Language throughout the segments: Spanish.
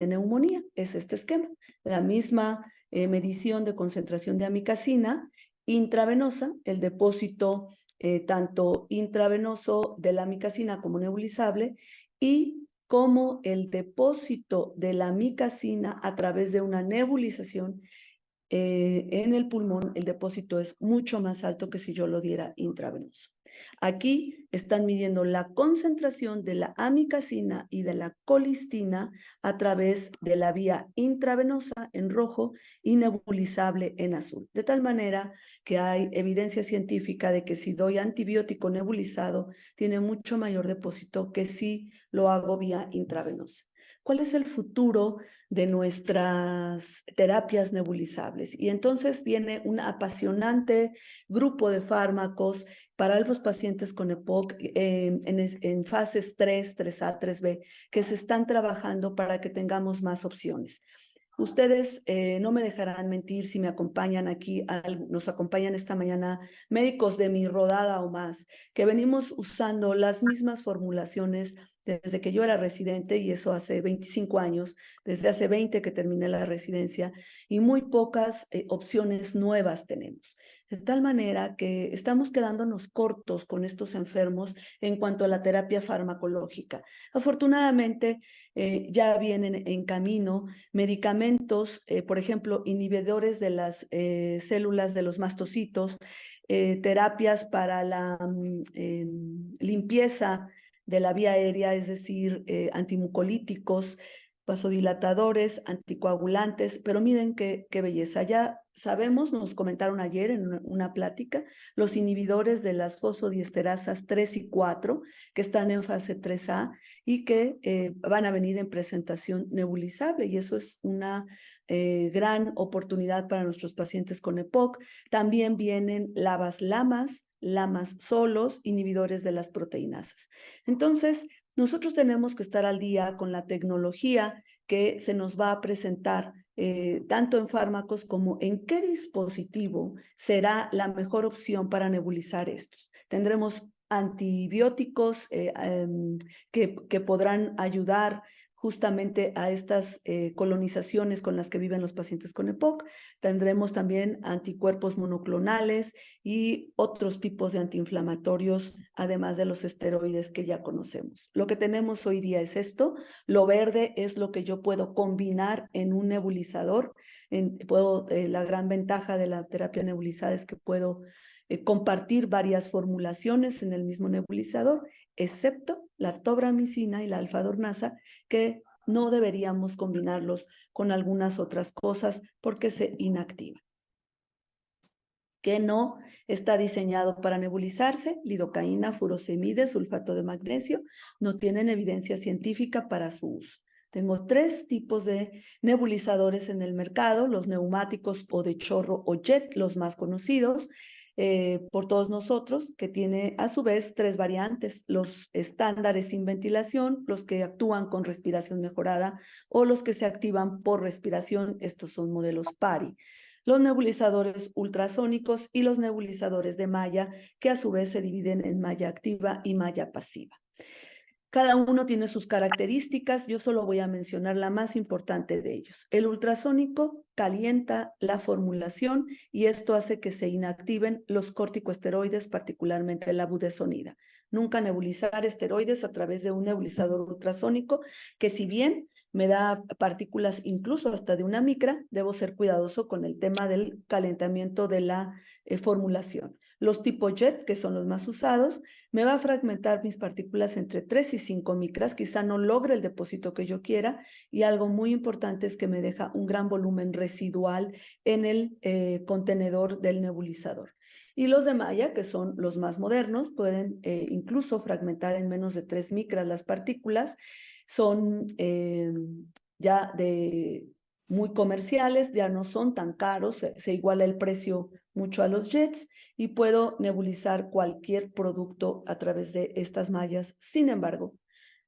de neumonía. Es este esquema, la misma medición de concentración de amicacina intravenosa, el depósito tanto intravenoso de la amicacina como nebulizable, y como el depósito de la amicacina a través de una nebulización en el pulmón, el depósito es mucho más alto que si yo lo diera intravenoso. Aquí están midiendo la concentración de la amicacina y de la colistina a través de la vía intravenosa en rojo y nebulizable en azul. De tal manera que hay evidencia científica de que si doy antibiótico nebulizado, tiene mucho mayor depósito que si lo hago vía intravenosa. ¿Cuál es el futuro de nuestras terapias nebulizables? Y entonces viene un apasionante grupo de fármacos para los pacientes con EPOC en fases 3, 3A, 3B, que se están trabajando para que tengamos más opciones. Ustedes no me dejarán mentir si me acompañan aquí, nos acompañan esta mañana médicos de mi rodada o más, que venimos usando las mismas formulaciones desde que yo era residente, y eso hace 25 años, desde hace 20 que terminé la residencia, y muy pocas opciones nuevas tenemos. De tal manera que estamos quedándonos cortos con estos enfermos en cuanto a la terapia farmacológica. Afortunadamente, ya vienen en camino medicamentos, por ejemplo, inhibidores de las células de los mastocitos, terapias para la limpieza de la vía aérea, es decir, antimucolíticos, vasodilatadores, anticoagulantes, pero miren qué belleza. Ya sabemos, nos comentaron ayer en una plática, los inhibidores de las fosfodiesterasas 3 y 4, que están en fase 3A y que van a venir en presentación nebulizable, y eso es una gran oportunidad para nuestros pacientes con EPOC. También vienen LAMAS solos, inhibidores de las proteinasas. Entonces, nosotros tenemos que estar al día con la tecnología que se nos va a presentar tanto en fármacos como en qué dispositivo será la mejor opción para nebulizar estos. Tendremos antibióticos que podrán ayudar justamente a estas colonizaciones con las que viven los pacientes con EPOC. Tendremos también anticuerpos monoclonales y otros tipos de antiinflamatorios, además de los esteroides que ya conocemos. Lo que tenemos hoy día es esto. Lo verde es lo que yo puedo combinar en un nebulizador. La gran ventaja de la terapia nebulizada es que puedo compartir varias formulaciones en el mismo nebulizador, excepto la tobramicina y la alfa-dornasa, que no deberíamos combinarlos con algunas otras cosas porque se inactivan. Que no está diseñado para nebulizarse, lidocaína, furosemide, sulfato de magnesio, no tienen evidencia científica para su uso. Tengo 3 tipos de nebulizadores en el mercado, los neumáticos o de chorro o jet, los más conocidos por todos nosotros, que tiene a su vez 3 variantes, los estándares sin ventilación, los que actúan con respiración mejorada o los que se activan por respiración, estos son modelos PARI. Los nebulizadores ultrasónicos y los nebulizadores de malla, que a su vez se dividen en malla activa y malla pasiva. Cada uno tiene sus características, yo solo voy a mencionar la más importante de ellos. El ultrasónico calienta la formulación y esto hace que se inactiven los corticosteroides, particularmente la budesonida. Nunca nebulizar esteroides a través de un nebulizador ultrasónico, que si bien me da partículas incluso hasta de una micra, debo ser cuidadoso con el tema del calentamiento de la formulación. Los tipo jet, que son los más usados, me va a fragmentar mis partículas entre 3 y 5 micras, quizá no logre el depósito que yo quiera, y algo muy importante es que me deja un gran volumen residual en el contenedor del nebulizador. Y los de malla, que son los más modernos, pueden incluso fragmentar en menos de 3 micras las partículas, son ya muy comerciales, ya no son tan caros, se iguala el precio mucho a los jets, y puedo nebulizar cualquier producto a través de estas mallas. Sin embargo,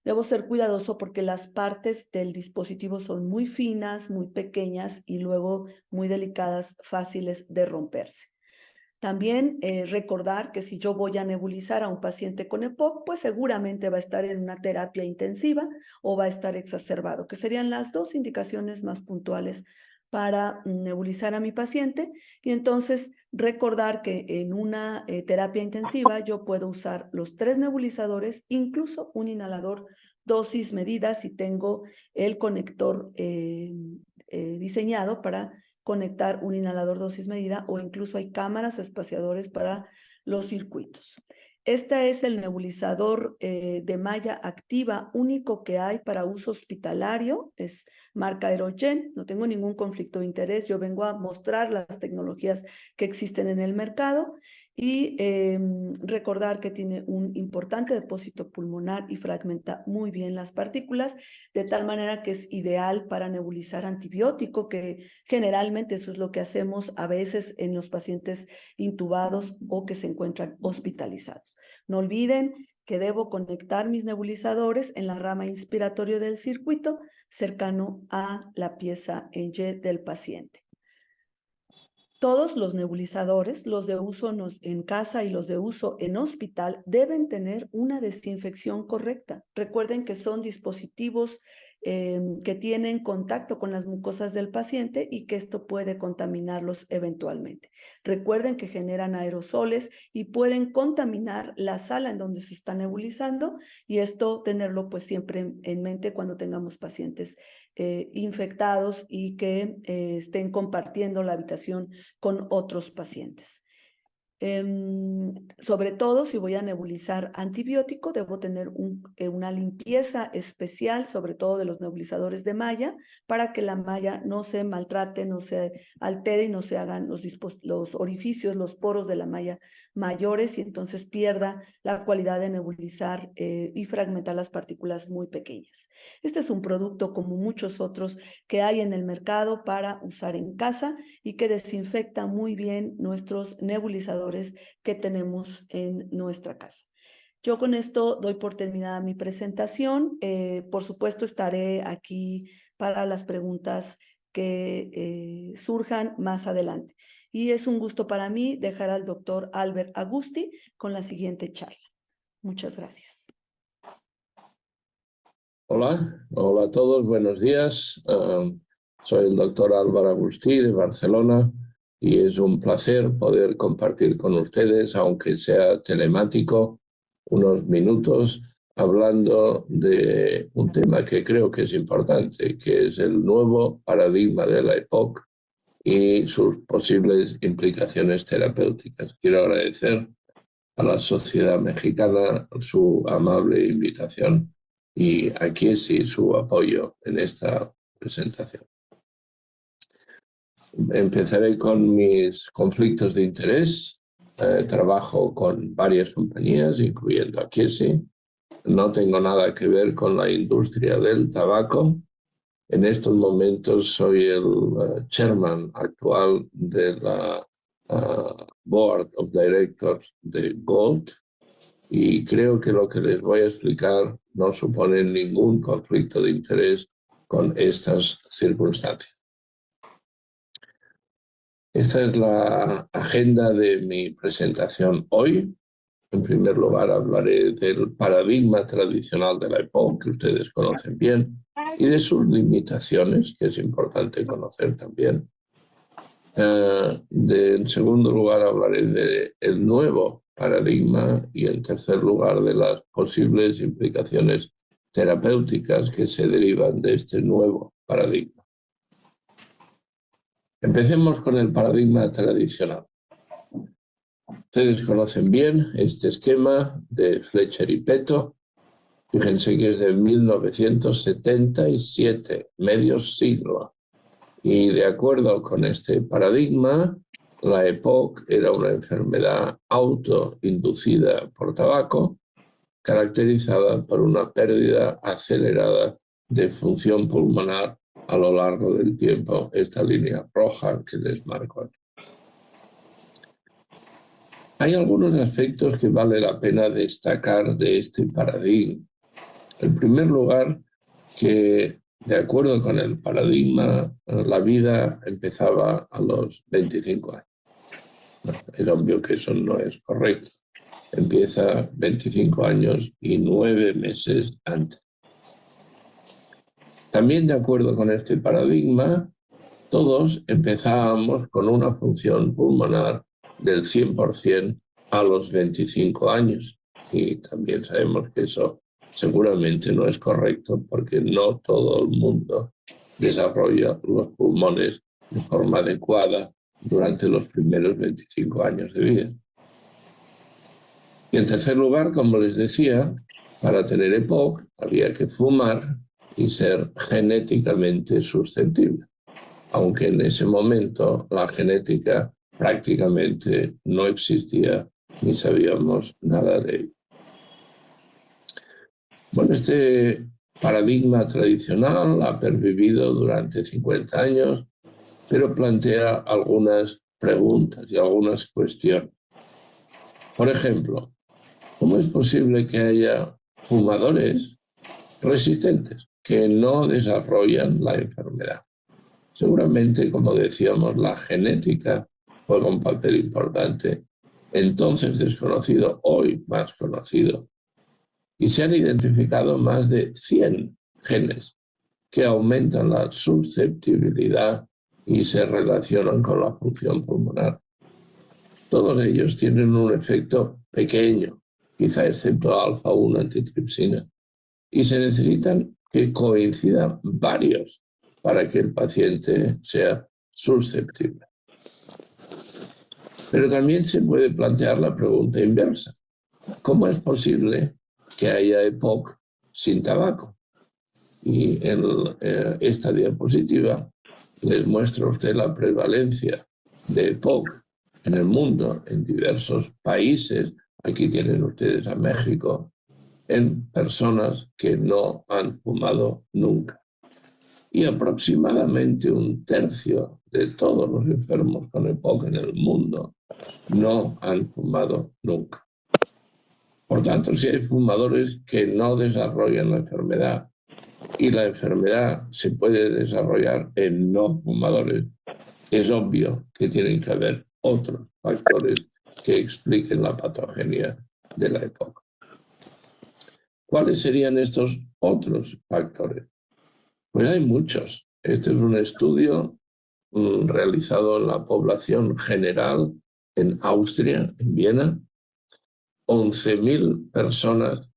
debo ser cuidadoso porque las partes del dispositivo son muy finas, muy pequeñas y luego muy delicadas, fáciles de romperse. También recordar que si yo voy a nebulizar a un paciente con EPOC, pues seguramente va a estar en una terapia intensiva o va a estar exacerbado, que serían las dos indicaciones más puntuales para nebulizar a mi paciente. Y entonces recordar que en una terapia intensiva yo puedo usar los 3 nebulizadores, incluso un inhalador dosis medida si tengo el conector diseñado para conectar un inhalador dosis medida, o incluso hay cámaras espaciadores para los circuitos. Este es el nebulizador de malla activa único que hay para uso hospitalario, es marca Aerogen, no tengo ningún conflicto de interés, yo vengo a mostrar las tecnologías que existen en el mercado y recordar que tiene un importante depósito pulmonar y fragmenta muy bien las partículas, de tal manera que es ideal para nebulizar antibiótico, que generalmente eso es lo que hacemos a veces en los pacientes intubados o que se encuentran hospitalizados. No olviden que debo conectar mis nebulizadores en la rama inspiratoria del circuito cercano a la pieza en Y del paciente. Todos los nebulizadores, los de uso en casa y los de uso en hospital, deben tener una desinfección correcta. Recuerden que son dispositivos que tienen contacto con las mucosas del paciente y que esto puede contaminarlos eventualmente. Recuerden que generan aerosoles y pueden contaminar la sala en donde se está nebulizando, y esto tenerlo pues siempre en mente cuando tengamos pacientes infectados y que estén compartiendo la habitación con otros pacientes. Sobre todo, si voy a nebulizar antibiótico, debo tener una limpieza especial, sobre todo de los nebulizadores de malla, para que la malla no se maltrate, no se altere y no se hagan los orificios, los poros de la malla mayores, y entonces pierda la cualidad de nebulizar y fragmentar las partículas muy pequeñas. Este es un producto, como muchos otros que hay en el mercado, para usar en casa y que desinfecta muy bien nuestros nebulizadores que tenemos en nuestra casa. Yo con esto doy por terminada mi presentación. Por supuesto, estaré aquí para las preguntas que surjan más adelante. Y es un gusto para mí dejar al doctor Albert Agusti con la siguiente charla. Muchas gracias. Hola a todos, buenos días. Soy el doctor Álvaro Agustí de Barcelona y es un placer poder compartir con ustedes, aunque sea telemático, unos minutos hablando de un tema que creo que es importante, que es el nuevo paradigma de la EPOC y sus posibles implicaciones terapéuticas. Quiero agradecer a la sociedad mexicana su amable invitación y aquí sí su apoyo en esta presentación. Empezaré con mis conflictos de interés. Trabajo con varias compañías, incluyendo Aquiesi. No tengo nada que ver con la industria del tabaco. En estos momentos soy el chairman actual de la Board of Directors de Gold, y creo que lo que les voy a explicar no supone ningún conflicto de interés con estas circunstancias. Esta es la agenda de mi presentación hoy. En primer lugar, hablaré del paradigma tradicional de la EPOC, que ustedes conocen bien, y de sus limitaciones, que es importante conocer también. En segundo lugar, hablaré del nuevo paradigma y, en tercer lugar, de las posibles implicaciones terapéuticas que se derivan de este nuevo paradigma. Empecemos con el paradigma tradicional. Ustedes conocen bien este esquema de Fletcher y Peto. Fíjense que es de 1977, medio siglo. Y de acuerdo con este paradigma, la EPOC era una enfermedad autoinducida por tabaco, caracterizada por una pérdida acelerada de función pulmonar a lo largo del tiempo, esta línea roja que les marco aquí. Hay algunos aspectos que vale la pena destacar de este paradigma. En primer lugar, que de acuerdo con el paradigma, la vida empezaba a los 25 años. Bueno, es obvio que eso no es correcto. Empieza 25 años y 9 meses antes. También de acuerdo con este paradigma, todos empezábamos con una función pulmonar del 100% a los 25 años. Y también sabemos que eso seguramente no es correcto porque no todo el mundo desarrolla los pulmones de forma adecuada durante los primeros 25 años de vida. Y en tercer lugar, como les decía, para tener EPOC había que fumar y ser genéticamente susceptible, aunque en ese momento la genética prácticamente no existía ni sabíamos nada de ello. Bueno, este paradigma tradicional ha pervivido durante 50 años, pero plantea algunas preguntas y algunas cuestiones. Por ejemplo, ¿cómo es posible que haya fumadores resistentes que no desarrollan la enfermedad? Seguramente, como decíamos, la genética juega un papel importante, entonces desconocido, hoy más conocido. Y se han identificado más de 100 genes que aumentan la susceptibilidad y se relacionan con la función pulmonar. Todos ellos tienen un efecto pequeño, quizá excepto alfa-1 antitripsina, y se necesitan que coincidan varios para que el paciente sea susceptible. Pero también se puede plantear la pregunta inversa. ¿Cómo es posible que haya EPOC sin tabaco? Y en esta diapositiva les muestra a usted la prevalencia de EPOC en el mundo, en diversos países. Aquí tienen ustedes a México, en personas que no han fumado nunca. Y aproximadamente un tercio de todos los enfermos con EPOC en el mundo no han fumado nunca. Por tanto, si hay fumadores que no desarrollan la enfermedad y la enfermedad se puede desarrollar en no fumadores, es obvio que tienen que haber otros factores que expliquen la patogenia de la EPOC. ¿Cuáles serían estos otros factores? Pues hay muchos. Este es un estudio realizado en la población general en Austria, en Viena. 11.000 personas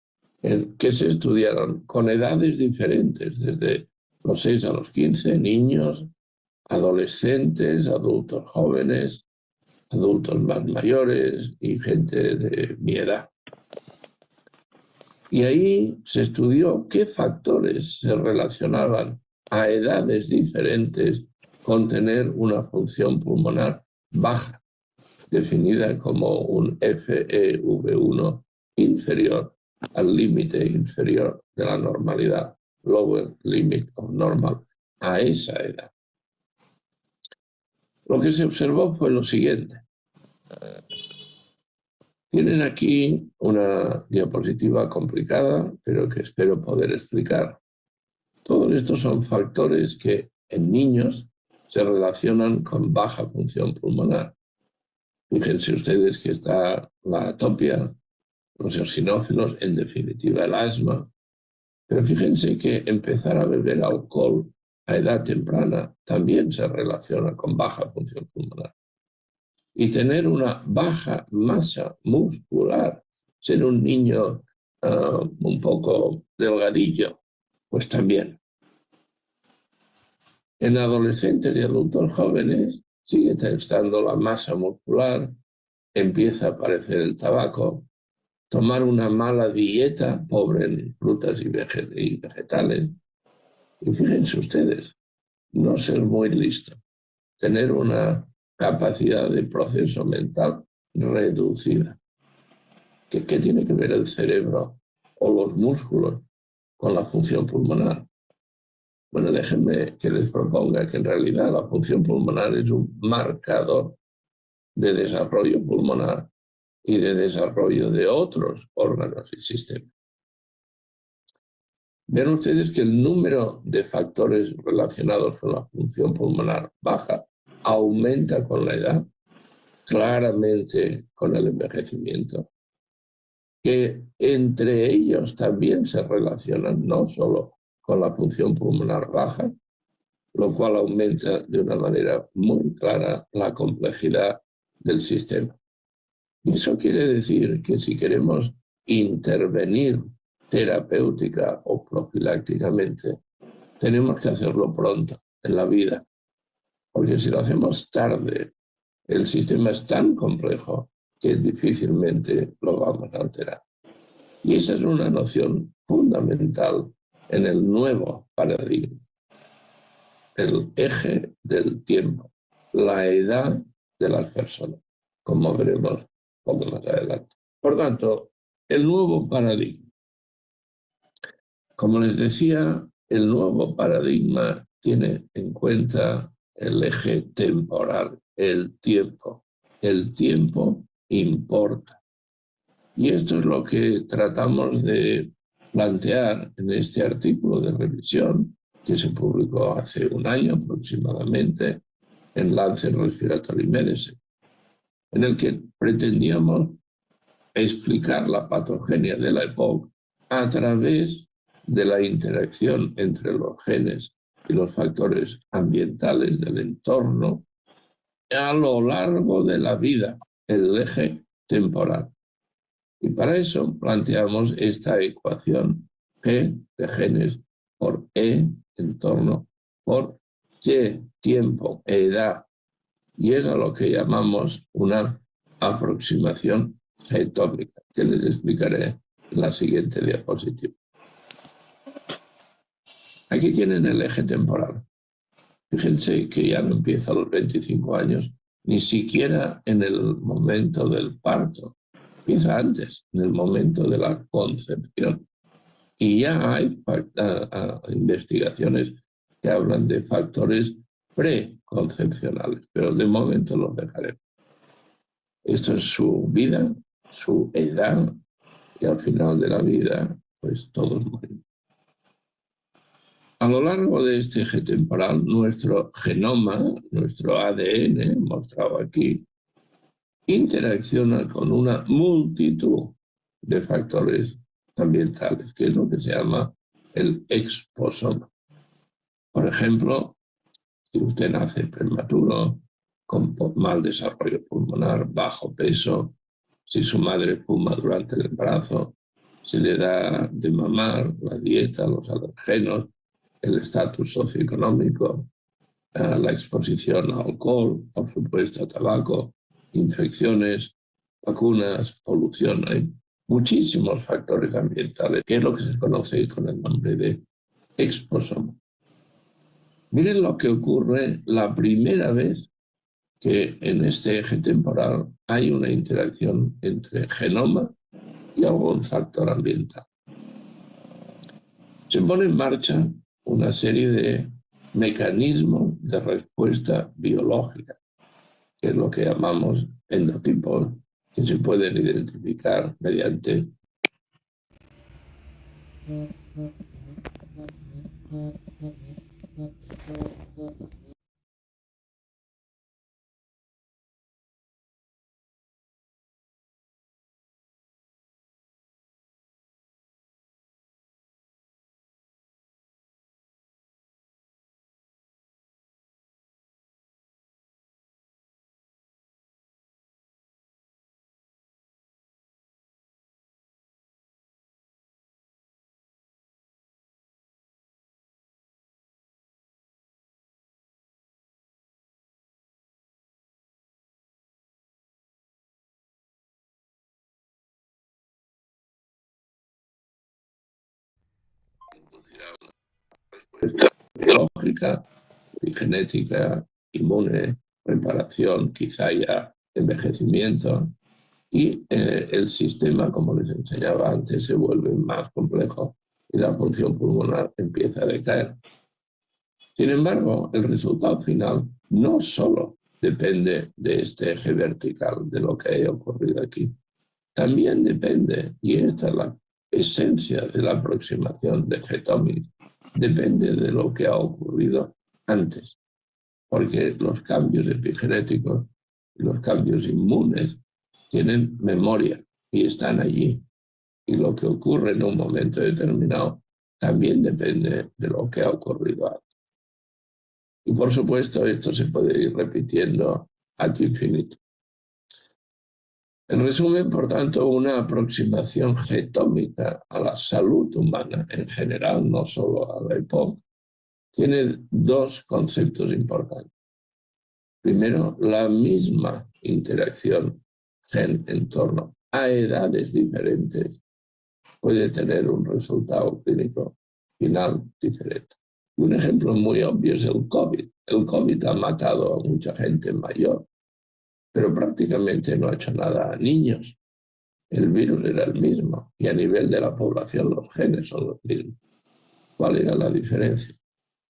que se estudiaron con edades diferentes, desde los 6 a los 15, niños, adolescentes, adultos jóvenes, adultos más mayores y gente de mi edad. Y ahí se estudió qué factores se relacionaban a edades diferentes con tener una función pulmonar baja, definida como un FEV1 inferior al límite inferior de la normalidad, lower limit of normal, a esa edad. Lo que se observó fue lo siguiente. Tienen aquí una diapositiva complicada, pero que espero poder explicar. Todos estos son factores que en niños se relacionan con baja función pulmonar. Fíjense ustedes que está la atopia, los eosinófilos, en definitiva el asma. Pero fíjense que empezar a beber alcohol a edad temprana también se relaciona con baja función pulmonar. Y tener una baja masa muscular, ser un niño un poco delgadillo, pues también. En adolescentes y adultos jóvenes sigue estando la masa muscular, empieza a aparecer el tabaco, tomar una mala dieta, pobre en frutas y vegetales. Y fíjense ustedes, no ser muy listo, tener una capacidad de proceso mental reducida. ¿Qué tiene que ver el cerebro o los músculos con la función pulmonar? Bueno, déjenme que les proponga que en realidad la función pulmonar es un marcador de desarrollo pulmonar y de desarrollo de otros órganos y sistemas. Ven ustedes que el número de factores relacionados con la función pulmonar baja aumenta con la edad. claramente con el envejecimiento, que entre ellos también se relacionan no solo con la función pulmonar baja, lo cual aumenta de una manera muy clara la complejidad del sistema. Y eso quiere decir que si queremos intervenir terapéutica o profilácticamente, tenemos que hacerlo pronto en la vida, porque si lo hacemos tarde, el sistema es tan complejo que difícilmente lo vamos a alterar. Y esa es una noción fundamental en el nuevo paradigma, el eje del tiempo, la edad de las personas, como veremos poco más adelante. Por tanto, el nuevo paradigma. Como les decía, el nuevo paradigma tiene en cuenta el eje temporal, el tiempo. El tiempo importa. Y esto es lo que tratamos de plantear en este artículo de revisión que se publicó hace un año aproximadamente en Lancet Respiratory Medicine, en el que pretendíamos explicar la patogenia de la EPOC a través de la interacción entre los genes y los factores ambientales del entorno a lo largo de la vida, el eje temporal. Y para eso planteamos esta ecuación G de genes por E, entorno, por Y, tiempo, edad. Y es a lo que llamamos una aproximación cetómica, que les explicaré en la siguiente diapositiva. Aquí tienen el eje temporal. Fíjense que ya no empieza a los 25 años, ni siquiera en el momento del parto. Empieza antes, en el momento de la concepción. Y ya hay investigaciones que hablan de factores preconcepcionales, pero de momento los dejaremos. Esto es su vida, su edad, y al final de la vida, pues todos morimos. A lo largo de este eje temporal, nuestro genoma, nuestro ADN, mostrado aquí, interacciona con una multitud de factores ambientales, que es lo que se llama el exposoma. Por ejemplo, si usted nace prematuro, con mal desarrollo pulmonar, bajo peso, si su madre fuma durante el embarazo, si le da de mamar, la dieta, los alergenos, el estatus socioeconómico, la exposición a alcohol, por supuesto, a tabaco, infecciones, vacunas, polución. Hay muchísimos factores ambientales, que es lo que se conoce con el nombre de exposoma. Miren lo que ocurre la primera vez que en este eje temporal hay una interacción entre genoma y algún factor ambiental. Se pone en marcha una serie de mecanismos de respuesta biológica, que es lo que llamamos endotipos, que se pueden identificar mediante respuesta biológica y genética, inmune, reparación, quizá ya envejecimiento, y el sistema, como les enseñaba antes, se vuelve más complejo y la función pulmonar empieza a decaer. Sin embargo, el resultado final no solo depende de este eje vertical, de lo que haya ocurrido aquí, también depende, y esta es la esencia de la aproximación de G-Tomics, depende de lo que ha ocurrido antes, porque los cambios epigenéticos Los cambios inmunes tienen memoria y están allí. Y lo que ocurre en un momento determinado también depende de lo que ha ocurrido antes. Y por supuesto, esto se puede ir repitiendo ad infinito. En resumen, por tanto, una aproximación getómica a la salud humana en general, no solo a la EPOC, tiene dos conceptos importantes. Primero, la misma interacción gen-entorno a edades diferentes puede tener un resultado clínico final diferente. Un ejemplo muy obvio es el COVID. El COVID ha matado a mucha gente mayor, pero prácticamente no ha hecho nada a niños. El virus era el mismo y a nivel de la población los genes son los mismos. ¿Cuál era la diferencia?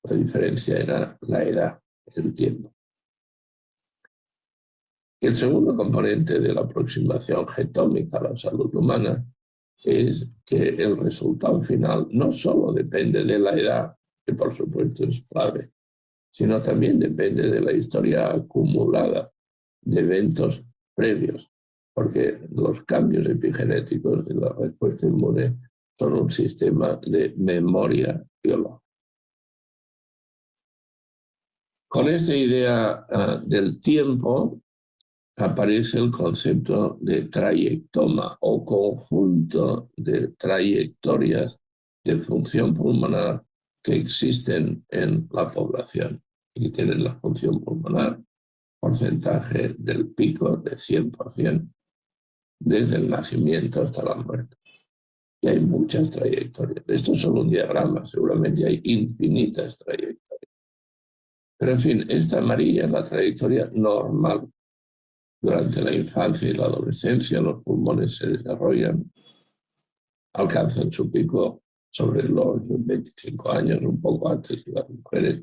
La diferencia era la edad, el tiempo. Y el segundo componente de la aproximación getómica a la salud humana es que el resultado final no solo depende de la edad, que por supuesto es clave, sino también depende de la historia acumulada de eventos previos, porque los cambios epigenéticos de la respuesta inmune son un sistema de memoria biológica. Con esta idea del tiempo aparece el concepto de trayectoma o conjunto de trayectorias de función pulmonar que existen en la población. Aquí tienen la función pulmonar, porcentaje del pico de 100%, desde el nacimiento hasta la muerte. Y hay muchas trayectorias. Esto es solo un diagrama, seguramente hay infinitas trayectorias. Pero en fin, esta amarilla es la trayectoria normal. Durante la infancia y la adolescencia los pulmones se desarrollan, alcanzan su pico sobre los 25 años, un poco antes que las mujeres.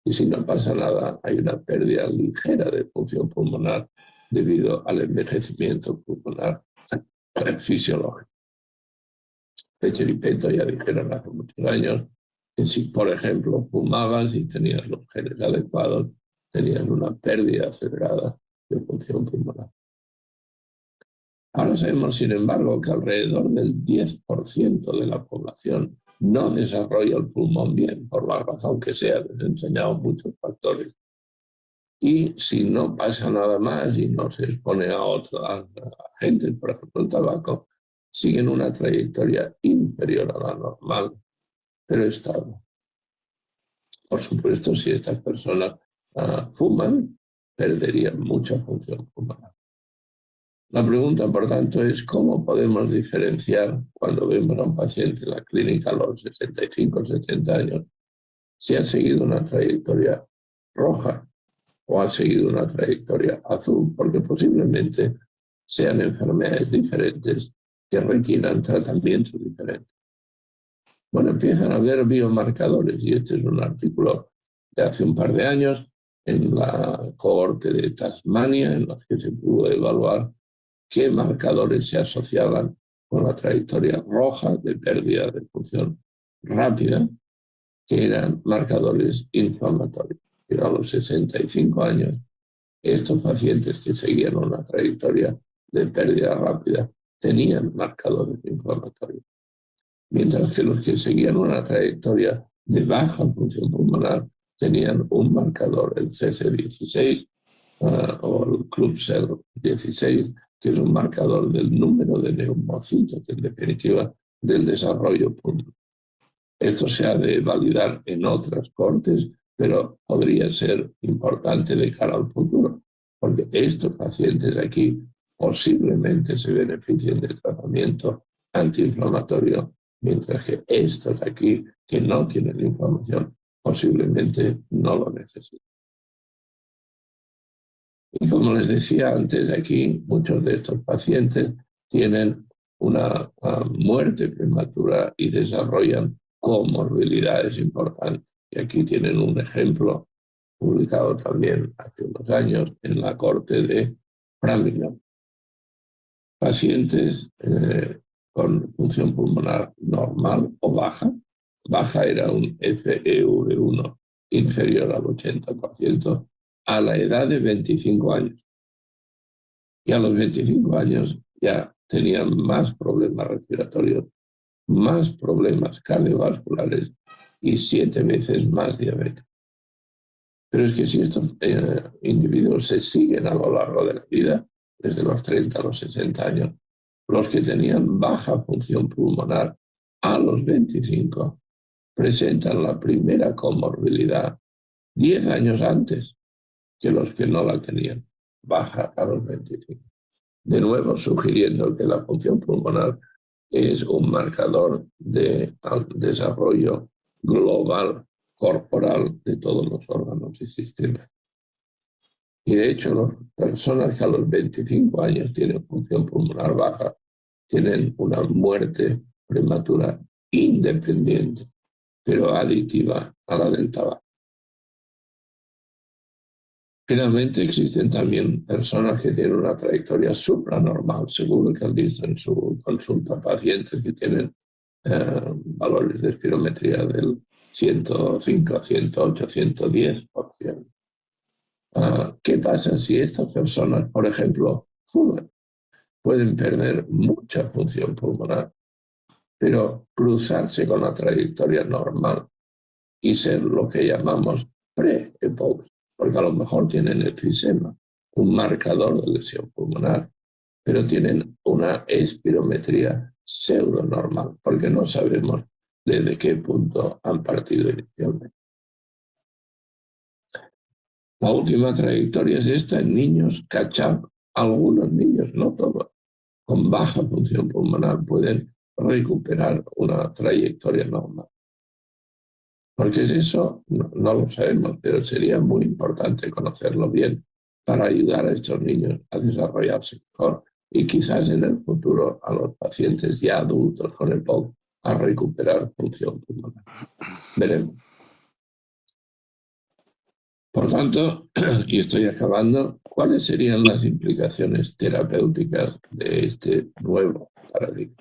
Y si no pasa nada, hay una pérdida ligera de función pulmonar debido al envejecimiento pulmonar fisiológico. Fletcher y Peto ya dijeron hace muchos años que si, por ejemplo, fumabas y tenías los genes adecuados, tenías una pérdida acelerada de función pulmonar. Ahora sabemos, sin embargo, que alrededor del 10% de la población no desarrolla el pulmón bien, por la razón que sea. Les he enseñado muchos factores. Y si no pasa nada más y no se expone a otros agentes, por ejemplo el tabaco, siguen una trayectoria inferior a la normal, pero estable. Por supuesto, si estas personas fuman, perderían mucha función pulmonar. La pregunta, por tanto, es cómo podemos diferenciar cuando vemos a un paciente en la clínica a los 65 o 70 años si ha seguido una trayectoria roja o ha seguido una trayectoria azul, porque posiblemente sean enfermedades diferentes que requieran tratamientos diferentes. Bueno, empiezan a haber biomarcadores, y este es un artículo de hace un par de años en la cohorte de Tasmania, en los que se pudo evaluar qué marcadores se asociaban con la trayectoria roja de pérdida de función rápida, que eran marcadores inflamatorios. Pero a los 65 años, estos pacientes que seguían una trayectoria de pérdida rápida tenían marcadores inflamatorios, mientras que los que seguían una trayectoria de baja función pulmonar tenían un marcador, el CC16 o el CLUBCEL16, que es un marcador del número de neumocitos, en definitiva, del desarrollo pulmonar. Esto se ha de validar en otras cortes, pero podría ser importante de cara al futuro, porque estos pacientes aquí posiblemente se beneficien del tratamiento antiinflamatorio, mientras que estos aquí, que no tienen inflamación, posiblemente no lo necesitan. Y como les decía antes, aquí muchos de estos pacientes tienen una muerte prematura y desarrollan comorbilidades importantes. Y aquí tienen un ejemplo publicado también hace unos años en la corte de Framingham. Pacientes con función pulmonar normal o baja. Baja era un FEV1 inferior al 80% a la edad de 25 años. y a los 25 años ya tenían más problemas respiratorios, más problemas cardiovasculares y 7 veces más diabetes. Pero es que si estos individuos se siguen a lo largo de la vida, desde los 30 a los 60 años, los que tenían baja función pulmonar a los 25 presentan la primera comorbilidad 10 años antes que los que no la tenían, baja a los 25. De nuevo, sugiriendo que la función pulmonar es un marcador de desarrollo global, corporal, de todos los órganos y sistemas. Y de hecho, las personas que a los 25 años tienen función pulmonar baja tienen una muerte prematura independiente, pero aditiva a la del tabaco. Finalmente, existen también personas que tienen una trayectoria supranormal. Seguro que han visto en su consulta pacientes que tienen valores de espirometría del 105, 108, 110%. ¿Qué pasa si estas personas, por ejemplo, fuman? Pueden perder mucha función pulmonar, pero cruzarse con la trayectoria normal y ser lo que llamamos pre-EPOC, porque a lo mejor tienen enfisema, un marcador de lesión pulmonar, pero tienen una espirometría pseudo-normal, porque no sabemos desde qué punto han partido inicialmente. La última trayectoria es esta en niños catch-up. Algunos niños, no todos, con baja función pulmonar pueden recuperar una trayectoria normal. Porque eso no lo sabemos, pero sería muy importante conocerlo bien para ayudar a estos niños a desarrollarse mejor y quizás en el futuro a los pacientes ya adultos con EPOC a recuperar función pulmonar. Veremos. Por tanto, y estoy acabando, ¿cuáles serían las implicaciones terapéuticas de este nuevo paradigma?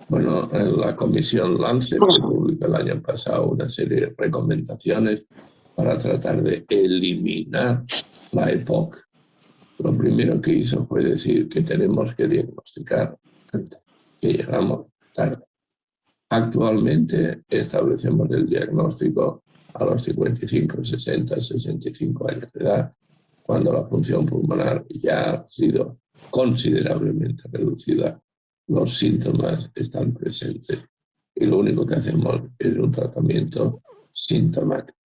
Bueno, en la comisión Lancet se publicó el año pasado una serie de recomendaciones para tratar de eliminar la EPOC. Lo primero que hizo fue decir que tenemos que diagnosticar antes, que llegamos tarde. Actualmente establecemos el diagnóstico a los 55, 60, 65 años de edad, cuando la función pulmonar ya ha sido considerablemente reducida, los síntomas están presentes y lo único que hacemos es un tratamiento sintomático.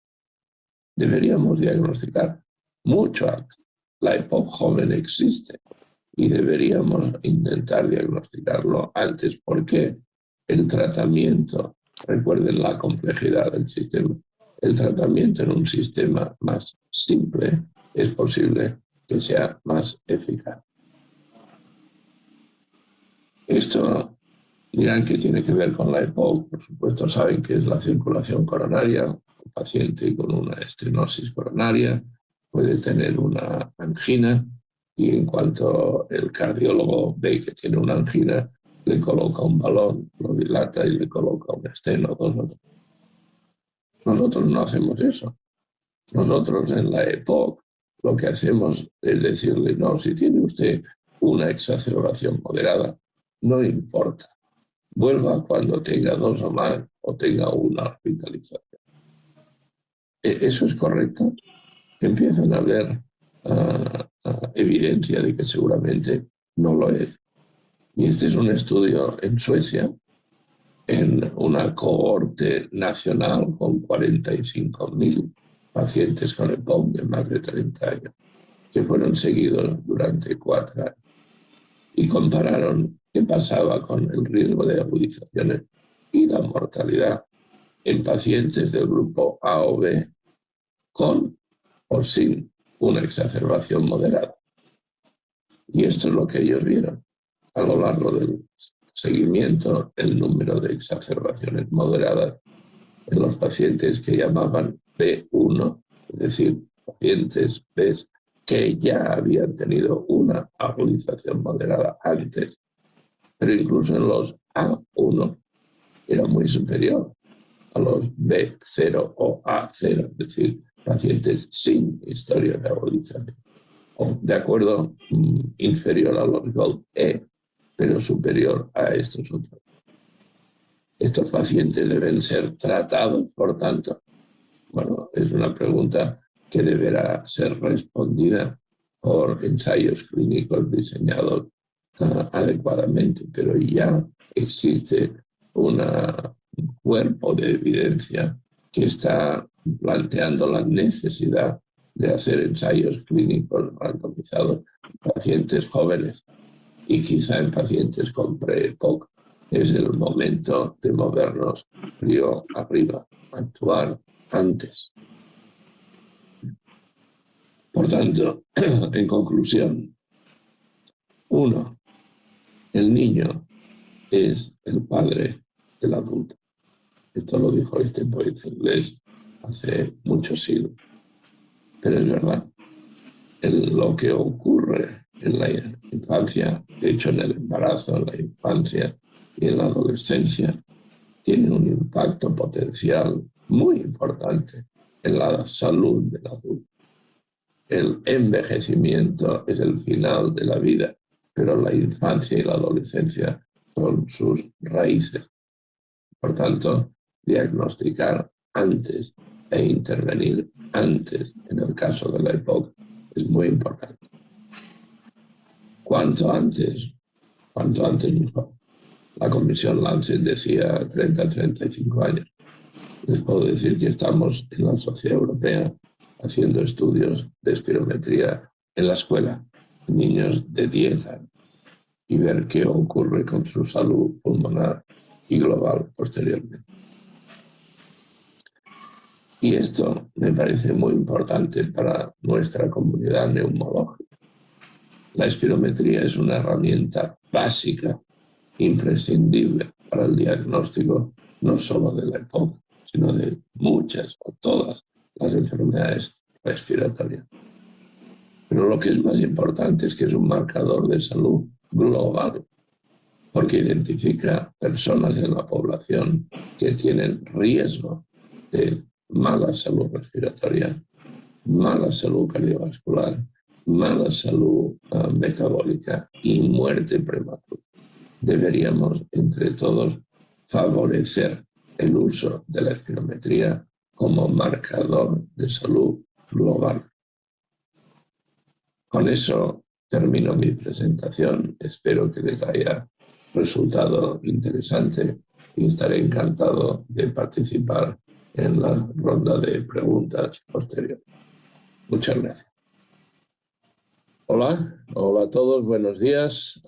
Deberíamos diagnosticar mucho antes. La EPOC joven existe y deberíamos intentar diagnosticarlo antes porque el tratamiento, recuerden la complejidad del sistema, el tratamiento en un sistema más simple es posible que sea más eficaz. Esto dirán que tiene que ver con la EPOC, por supuesto saben que es la circulación coronaria. Un paciente con una estenosis coronaria puede tener una angina y en cuanto el cardiólogo ve que tiene una angina, le coloca un balón, lo dilata y le coloca un esteno, dos o tres. Nosotros no hacemos eso. Nosotros en la EPOC lo que hacemos es decirle, no, si tiene usted una exacerbación moderada, no importa. Vuelva cuando tenga 2 o más o tenga una hospitalización. ¿Eso es correcto? Empiezan a haber evidencia de que seguramente no lo es. Y este es un estudio en Suecia, en una cohorte nacional con 45.000 pacientes con EPOC de más de 30 años, que fueron seguidos durante 4 años. Y compararon qué pasaba con el riesgo de agudizaciones y la mortalidad en pacientes del grupo A o B con o sin una exacerbación moderada. Y esto es lo que ellos vieron. A lo largo del seguimiento, el número de exacerbaciones moderadas en los pacientes que llamaban B1, es decir, pacientes B que ya habían tenido una agudización moderada antes, pero incluso en los A1 era muy superior a los B0 o A0, es decir, pacientes sin historia de agudización. o de acuerdo, inferior a los GOLD E, pero superior a estos otros. Estos pacientes deben ser tratados, por tanto. Bueno, es una pregunta que deberá ser respondida por ensayos clínicos diseñados adecuadamente, pero ya existe un cuerpo de evidencia que está planteando la necesidad de hacer ensayos clínicos randomizados en pacientes jóvenes y quizá en pacientes con pre-EPOC. Es el momento de movernos río arriba, actuar antes. Por tanto, en conclusión, 1. El niño es el padre del adulto. Esto lo dijo este poeta inglés hace muchos siglos. Pero es verdad, lo que ocurre en la infancia, de hecho en el embarazo, en la infancia y en la adolescencia, tiene un impacto potencial muy importante en la salud del adulto. El envejecimiento es el final de la vida, pero la infancia y la adolescencia son sus raíces. Por tanto, diagnosticar antes e intervenir antes en el caso de la EPOC es muy importante. Cuanto antes mejor. La Comisión Lancet decía 30-35 años. Les puedo decir que estamos en la Sociedad Europea haciendo estudios de espirometría en la escuela, niños de 10 años, y ver qué ocurre con su salud pulmonar y global posteriormente. Y esto me parece muy importante para nuestra comunidad neumológica. La espirometría es una herramienta básica, imprescindible para el diagnóstico no solo de la EPOC, sino de muchas o todas las enfermedades respiratorias. Pero lo que es más importante es que es un marcador de salud global, porque identifica personas en la población que tienen riesgo de mala salud respiratoria, mala salud cardiovascular, mala salud metabólica y muerte prematura. Deberíamos, entre todos, favorecer el uso de la espirometría como marcador de salud global. Con eso termino mi presentación. Espero que les haya resultado interesante y estaré encantado de participar en la ronda de preguntas posterior. Muchas gracias. Hola a todos, buenos días.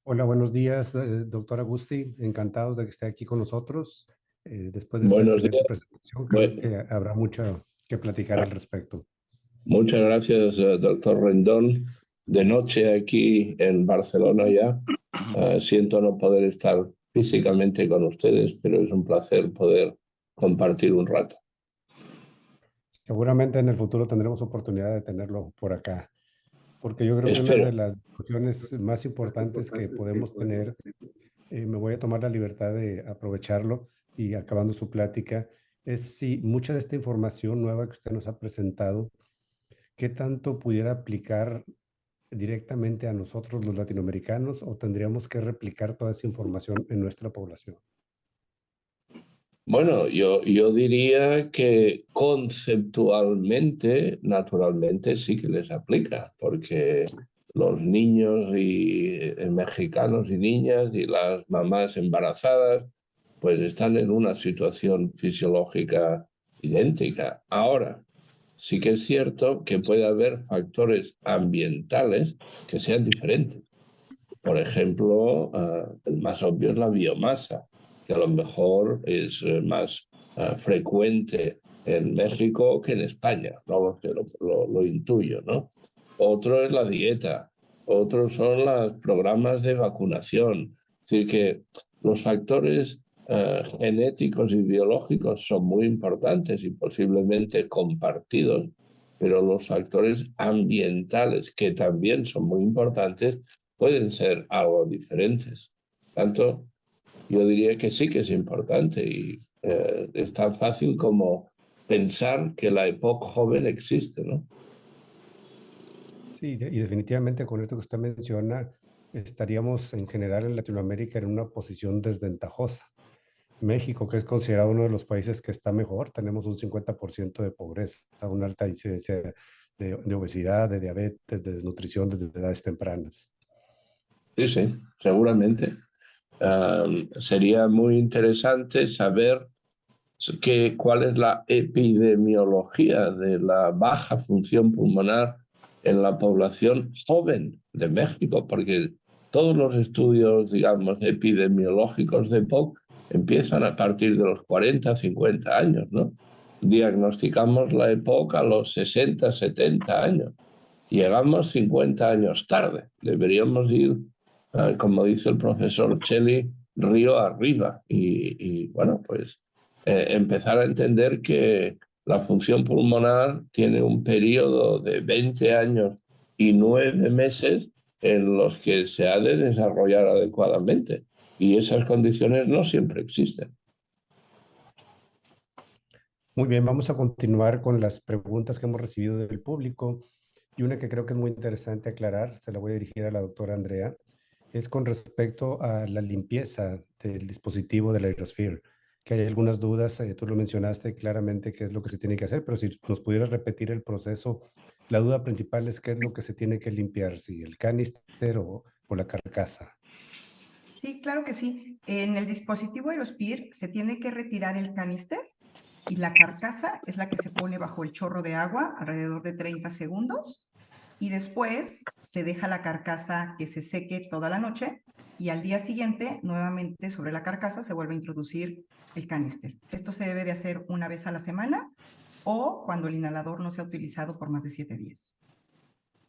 Hola, buenos días, doctor Agusti. Encantados de que esté aquí con nosotros. Después de esta Buenos excelente días. presentación, creo que habrá mucho que platicar al respecto. Muchas gracias, doctor Rendón. De noche aquí en Barcelona ya. Siento no poder estar físicamente con ustedes, pero es un placer poder compartir un rato. Seguramente en el futuro tendremos oportunidad de tenerlo por acá, porque yo creo que una Espero. de las discusiones más importantes que podemos tener, me voy a tomar la libertad de aprovecharlo y acabando su plática, es si mucha de esta información nueva que usted nos ha presentado, ¿qué tanto pudiera aplicar directamente a nosotros los latinoamericanos o tendríamos que replicar toda esa información en nuestra población? Bueno, yo diría que conceptualmente, naturalmente, sí que les aplica, porque los niños mexicanos y niñas y las mamás embarazadas, pues están en una situación fisiológica idéntica. Ahora, sí que es cierto que puede haber factores ambientales que sean diferentes. Por ejemplo, el más obvio es la biomasa, que a lo mejor es más frecuente en México que en España, no lo sé, lo intuyo, ¿no? Otro es la dieta, otros son los programas de vacunación. Es decir, que los factores genéticos y biológicos son muy importantes y posiblemente compartidos, pero los factores ambientales, que también son muy importantes, pueden ser algo diferentes. Tanto, yo diría que sí que es importante y es tan fácil como pensar que la EPOC joven existe, ¿no? Sí, y definitivamente con esto que usted menciona, estaríamos en general en Latinoamérica en una posición desventajosa. México, que es considerado uno de los países que está mejor, tenemos un 50% de pobreza, una alta incidencia de obesidad, de diabetes, de desnutrición desde edades tempranas. Sí, sí, seguramente. Sería muy interesante saber cuál es la epidemiología de la baja función pulmonar en la población joven de México, porque todos los estudios, digamos, epidemiológicos de EPOC empiezan a partir de los 40, 50 años, ¿no? Diagnosticamos la EPOC a los 60, 70 años. Llegamos 50 años tarde. Deberíamos ir, como dice el profesor Cheli, río arriba. Y bueno, pues empezar a entender que la función pulmonar tiene un periodo de 20 años y 9 meses en los que se ha de desarrollar adecuadamente. Y esas condiciones no siempre existen. Muy bien, vamos a continuar con las preguntas que hemos recibido del público. Y una que creo que es muy interesante aclarar, se la voy a dirigir a la doctora Andrea, es con respecto a la limpieza del dispositivo del Aerosphere, que hay algunas dudas, tú lo mencionaste claramente qué es lo que se tiene que hacer, pero si nos pudieras repetir el proceso, la duda principal es qué es lo que se tiene que limpiar, si el canister o la carcasa. Sí, claro que sí. En el dispositivo Aerosphere se tiene que retirar el canister y la carcasa es la que se pone bajo el chorro de agua alrededor de 30 segundos y después se deja la carcasa que se seque toda la noche y al día siguiente nuevamente sobre la carcasa se vuelve a introducir el canister. Esto se debe de hacer una vez a la semana o cuando el inhalador no sea utilizado por más de 7 días.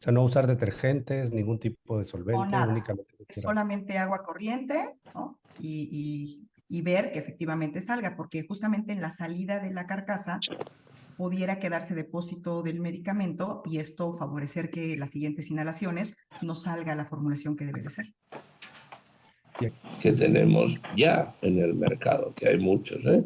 O sea, no usar detergentes, ningún tipo de O solvente, nada, únicamente es solamente agua corriente, ¿no? Y ver que efectivamente salga, porque justamente en la salida de la carcasa pudiera quedarse depósito del medicamento y esto favorecer que las siguientes inhalaciones no salga la formulación que debe de ser. Que tenemos ya en el mercado, que hay muchos, ¿eh?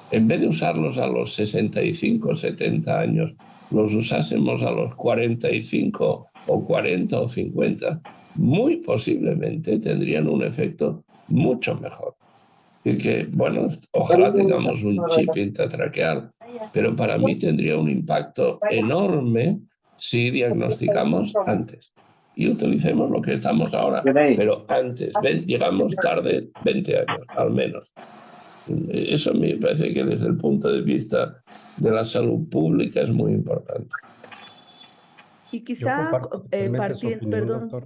En vez de usarlos a los 65 o 70 años, los usásemos a los 45 o 40 o 50, muy posiblemente tendrían un efecto mucho mejor. Y que, bueno, ojalá tengamos un chip intratraqueal, pero para mí tendría un impacto enorme si diagnosticamos antes. Y utilicemos lo que estamos ahora, pero antes. Llegamos tarde 20 años, al menos. Eso me parece que desde el punto de vista de la salud pública es muy importante. Y Yo quizá comparto totalmente su partir, opinión, perdón, doctor.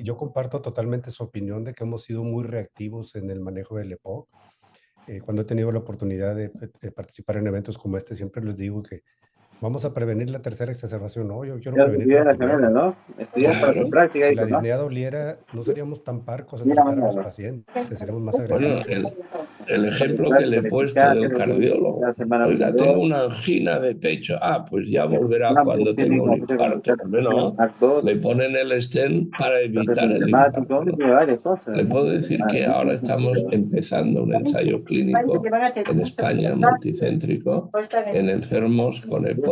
Yo comparto totalmente su opinión de que hemos sido muy reactivos en el manejo del EPOC. Cuando he tenido la oportunidad de participar en eventos como este, siempre les digo que vamos a prevenir la tercera exacerbación. No, yo quiero Ya prevenir estudié la la primera. carrera, ¿no? Estudié para su práctica Si y la todo, ¿no? disnea doliera, no seríamos tan parcos en Mira, tratar a los mándalo. pacientes, seríamos más Bueno, agresivos. el ejemplo que Para le he puesto verificar, del tengo que cardiólogo. la semana Oiga, tengo anterior. una angina de pecho. Ah, pues ya volverá No, cuando tiene tenga un como que infarto. Hombre, no. Act 2, Le ponen el stent para evitar el matemático, infarto, ¿no? tiene varias cosas. Le puedo decir que ahora estamos empezando un ensayo clínico en España, multicéntrico, en enfermos con EPOC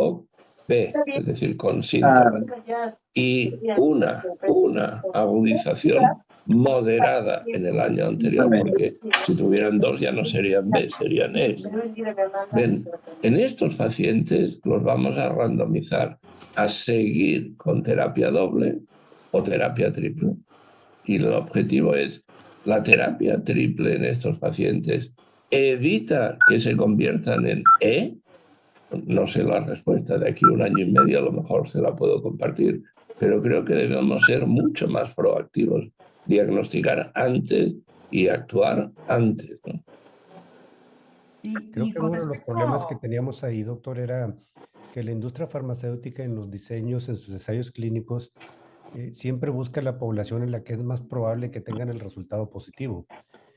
B, es decir, con síntomas. Y una agudización moderada en el año anterior, porque si tuvieran dos ya no serían B, serían E. Ven, en estos pacientes los vamos a randomizar a seguir con terapia doble o terapia triple. Y el objetivo es, la terapia triple en estos pacientes evita que se conviertan en E. No sé la respuesta, de aquí a 1 año y medio a lo mejor se la puedo compartir, pero creo que debemos ser mucho más proactivos, diagnosticar antes y actuar antes, ¿no? Creo Y que con uno de los problemas que respecto, teníamos ahí, doctor, era que la industria farmacéutica en los diseños, en sus ensayos clínicos, siempre busca la población en la que es más probable que tengan el resultado positivo.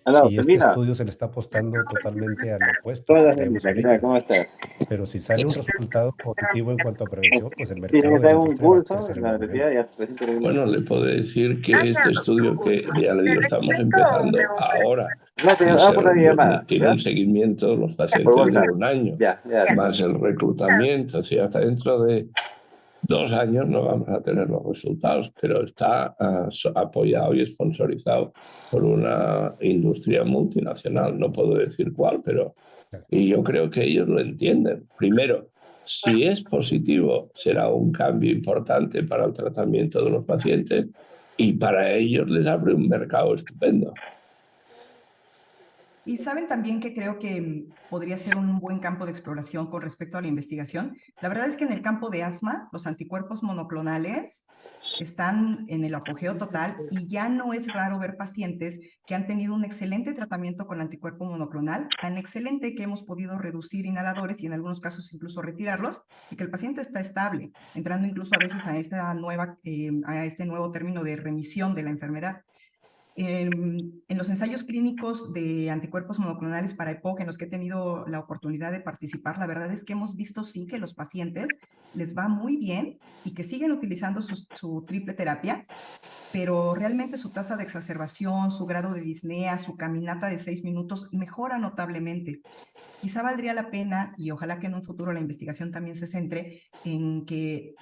Hola, y este Selmira. estudio se le está apostando totalmente al opuesto que Hola, traemos Selmira, ¿qué tal? ahorita. ¿Cómo estás? Pero si sale un resultado positivo en cuanto a prevención, pues el Sí, mercado me de la traigo un industria va a curso crecer en la universidad, enormemente. ya recién terminé. Bueno, le puedo decir que este estudio que ya le digo, estamos empezando ahora No, te y por la llamada, tiene ¿ya? un seguimiento, los Por pacientes de WhatsApp. un año, Ya. más el reclutamiento, así hasta dentro de 2 años no vamos a tener los resultados, pero está apoyado y sponsorizado por una industria multinacional, no puedo decir cuál, pero y yo creo que ellos lo entienden. Primero, si es positivo, será un cambio importante para el tratamiento de los pacientes y para ellos les abre un mercado estupendo. Y saben también que creo que podría ser un buen campo de exploración con respecto a la investigación. La verdad es que en el campo de asma, los anticuerpos monoclonales están en el apogeo total y ya no es raro ver pacientes que han tenido un excelente tratamiento con anticuerpo monoclonal, tan excelente que hemos podido reducir inhaladores y en algunos casos incluso retirarlos, y que el paciente está estable, entrando incluso a veces a este nuevo término de remisión de la enfermedad. En los ensayos clínicos de anticuerpos monoclonales para EPOC en los que he tenido la oportunidad de participar, la verdad es que hemos visto sí que los pacientes les va muy bien y que siguen utilizando su triple terapia, pero realmente su tasa de exacerbación, su grado de disnea, su caminata de 6 minutos mejora notablemente. Quizá valdría la pena, y ojalá que en un futuro la investigación también se centre en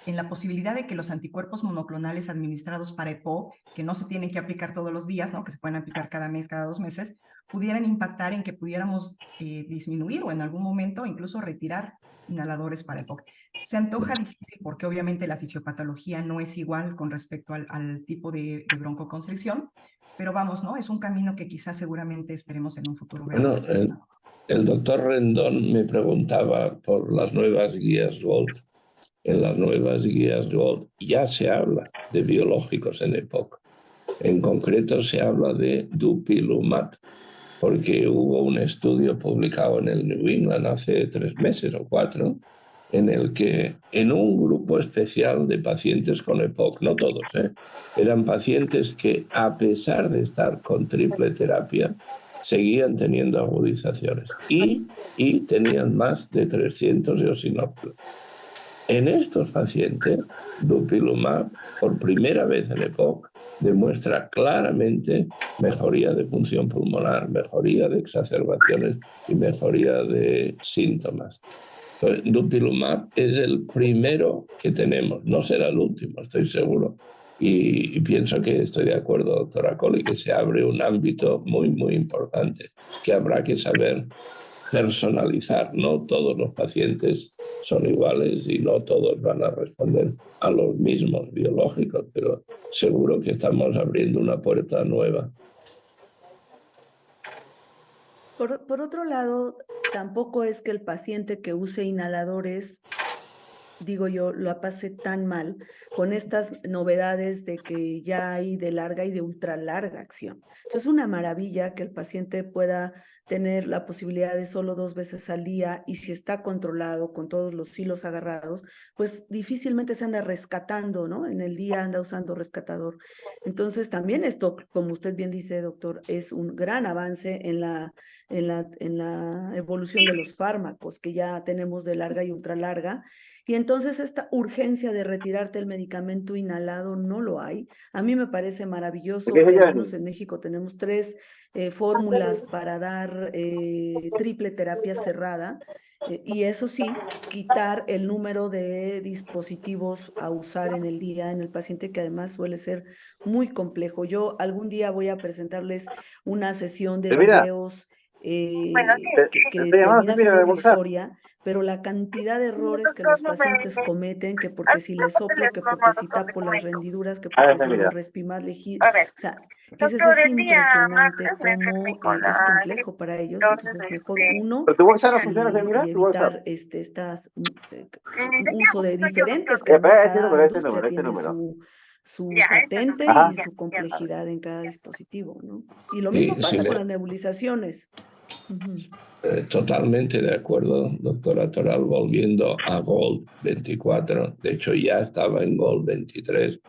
la posibilidad de que los anticuerpos monoclonales administrados para EPO, que no se tienen que aplicar todos los días, ¿no? Que se pueden aplicar cada mes, cada 2 meses, pudieran impactar en que pudiéramos disminuir o en algún momento incluso retirar inhaladores para EPOC. Se antoja difícil porque obviamente la fisiopatología no es igual con respecto al tipo de broncoconstricción, pero vamos, ¿no? Es un camino que quizás seguramente esperemos en un futuro veamos. Bueno, el doctor Rendón me preguntaba por las nuevas guías Gold. En las nuevas guías Gold ya se habla de biológicos en EPOC. En concreto se habla de dupilumab, porque hubo un estudio publicado en el New England hace 3 meses o 4, en el que en un grupo especial de pacientes con EPOC, no todos, eran pacientes que a pesar de estar con triple terapia, seguían teniendo agudizaciones y tenían más de 300 eosinófilos. En estos pacientes, dupilumab, por primera vez en EPOC, demuestra claramente mejoría de función pulmonar, mejoría de exacerbaciones y mejoría de síntomas. Entonces, dupilumab es el primero que tenemos, no será el último, estoy seguro. Y pienso que estoy de acuerdo, doctora Colli, que se abre un ámbito muy, muy importante, que habrá que saber personalizar. No todos los pacientes son iguales y no todos van a responder a los mismos biológicos, pero seguro que estamos abriendo una puerta nueva. Por otro lado, tampoco es que el paciente que use inhaladores, digo yo, lo pase tan mal con estas novedades de que ya hay de larga y de ultra larga acción. Entonces, es una maravilla que el paciente pueda tener la posibilidad de solo 2 veces al día, y si está controlado con todos los hilos agarrados, pues difícilmente se anda rescatando, ¿no? En el día anda usando rescatador. Entonces, también esto, como usted bien dice, doctor, es un gran avance en la evolución de los fármacos que ya tenemos de larga y ultra larga. Y entonces esta urgencia de retirarte el medicamento inhalado no lo hay. A mí me parece maravilloso ¿Qué es que al ella? menos en México tenemos 3 fórmulas para dar triple terapia cerrada. Y eso sí, quitar el número de dispositivos a usar en el día en el paciente, que además suele ser muy complejo. Yo algún día voy a presentarles una sesión de Mira, videos que te llamando, termina mira, de siendo WhatsApp. irrisoria, pero la cantidad de errores que los pacientes cometen, que porque si le soplo, que porque si tapo las rendiduras, que A ver, porque si lo mira. respimas, o sea, dices, es impresionante cómo es complejo para ellos. Entonces, mejor uno Pero tu WhatsApp no funciona, mira, y tu WhatsApp. evitar estas uso de diferentes, que además cada Ese industria número, ese tiene número. su patente Ajá. y su complejidad en cada dispositivo, ¿no? Y lo Y mismo si pasa con las nebulizaciones. Totalmente de acuerdo, doctora Toral, volviendo a Gold 24, de hecho ya estaba en Gold 23,